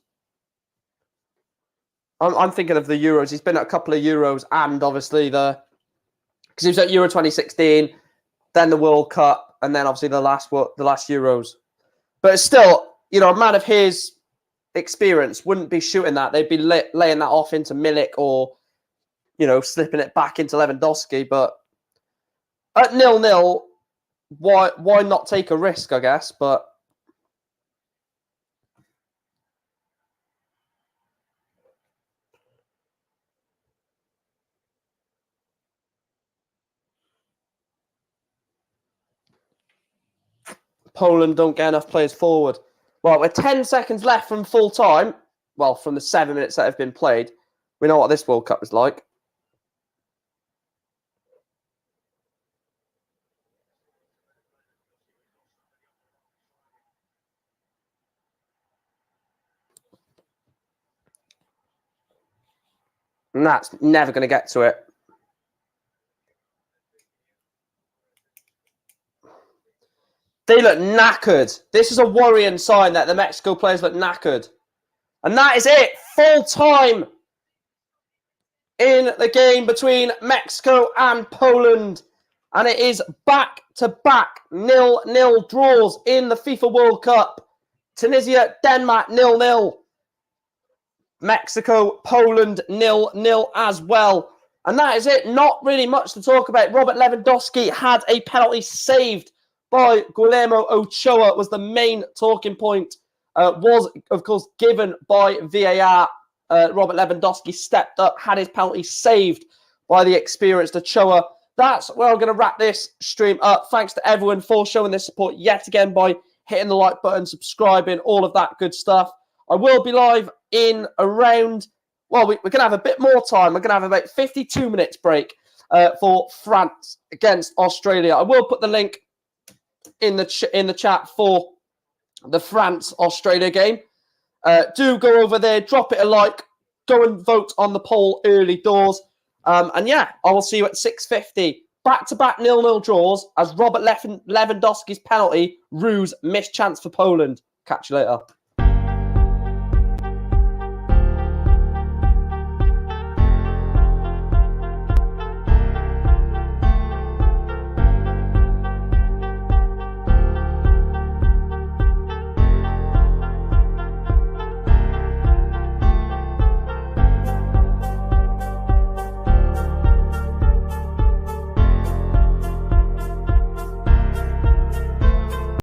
I'm thinking of the Euros. He's been at a couple of Euros, and obviously because he was at Euro 2016, then the World Cup, and then obviously the last Euros. But it's still, you know, a man of his experience wouldn't be shooting that. They'd be laying that off into Milik or, you know, slipping it back into Lewandowski. But at 0-0, why not take a risk, I guess? But Poland don't get enough players forward. Well, with 10 seconds left from full time, well, from the 7 minutes that have been played, we know what this World Cup is like. And that's never going to get to it. They look knackered. This is a worrying sign that the Mexico players look knackered. And that is it. Full time in the game between Mexico and Poland. And it is back-to-back 0-0 draws in the FIFA World Cup. Tunisia, Denmark 0-0. Mexico, Poland 0-0 as well. And that is it. Not really much to talk about. Robert Lewandowski had a penalty saved by Guillermo Ochoa, was the main talking point. Was, of course, given by VAR. Robert Lewandowski stepped up, had his penalty saved by the experienced Ochoa. That's where I'm going to wrap this stream up. Thanks to everyone for showing their support yet again by hitting the like button, subscribing, all of that good stuff. I will be live in around, well, we're going to have a bit more time. We're going to have about 52 minutes break for France against Australia. I will put the link in the chat for the France-Australia game. Do go over there, drop it a like, go and vote on the poll early doors. And yeah, I will see you at 6:50. Back-to-back 0-0 draws as Robert Lewandowski's penalty rues missed chance for Poland. Catch you later.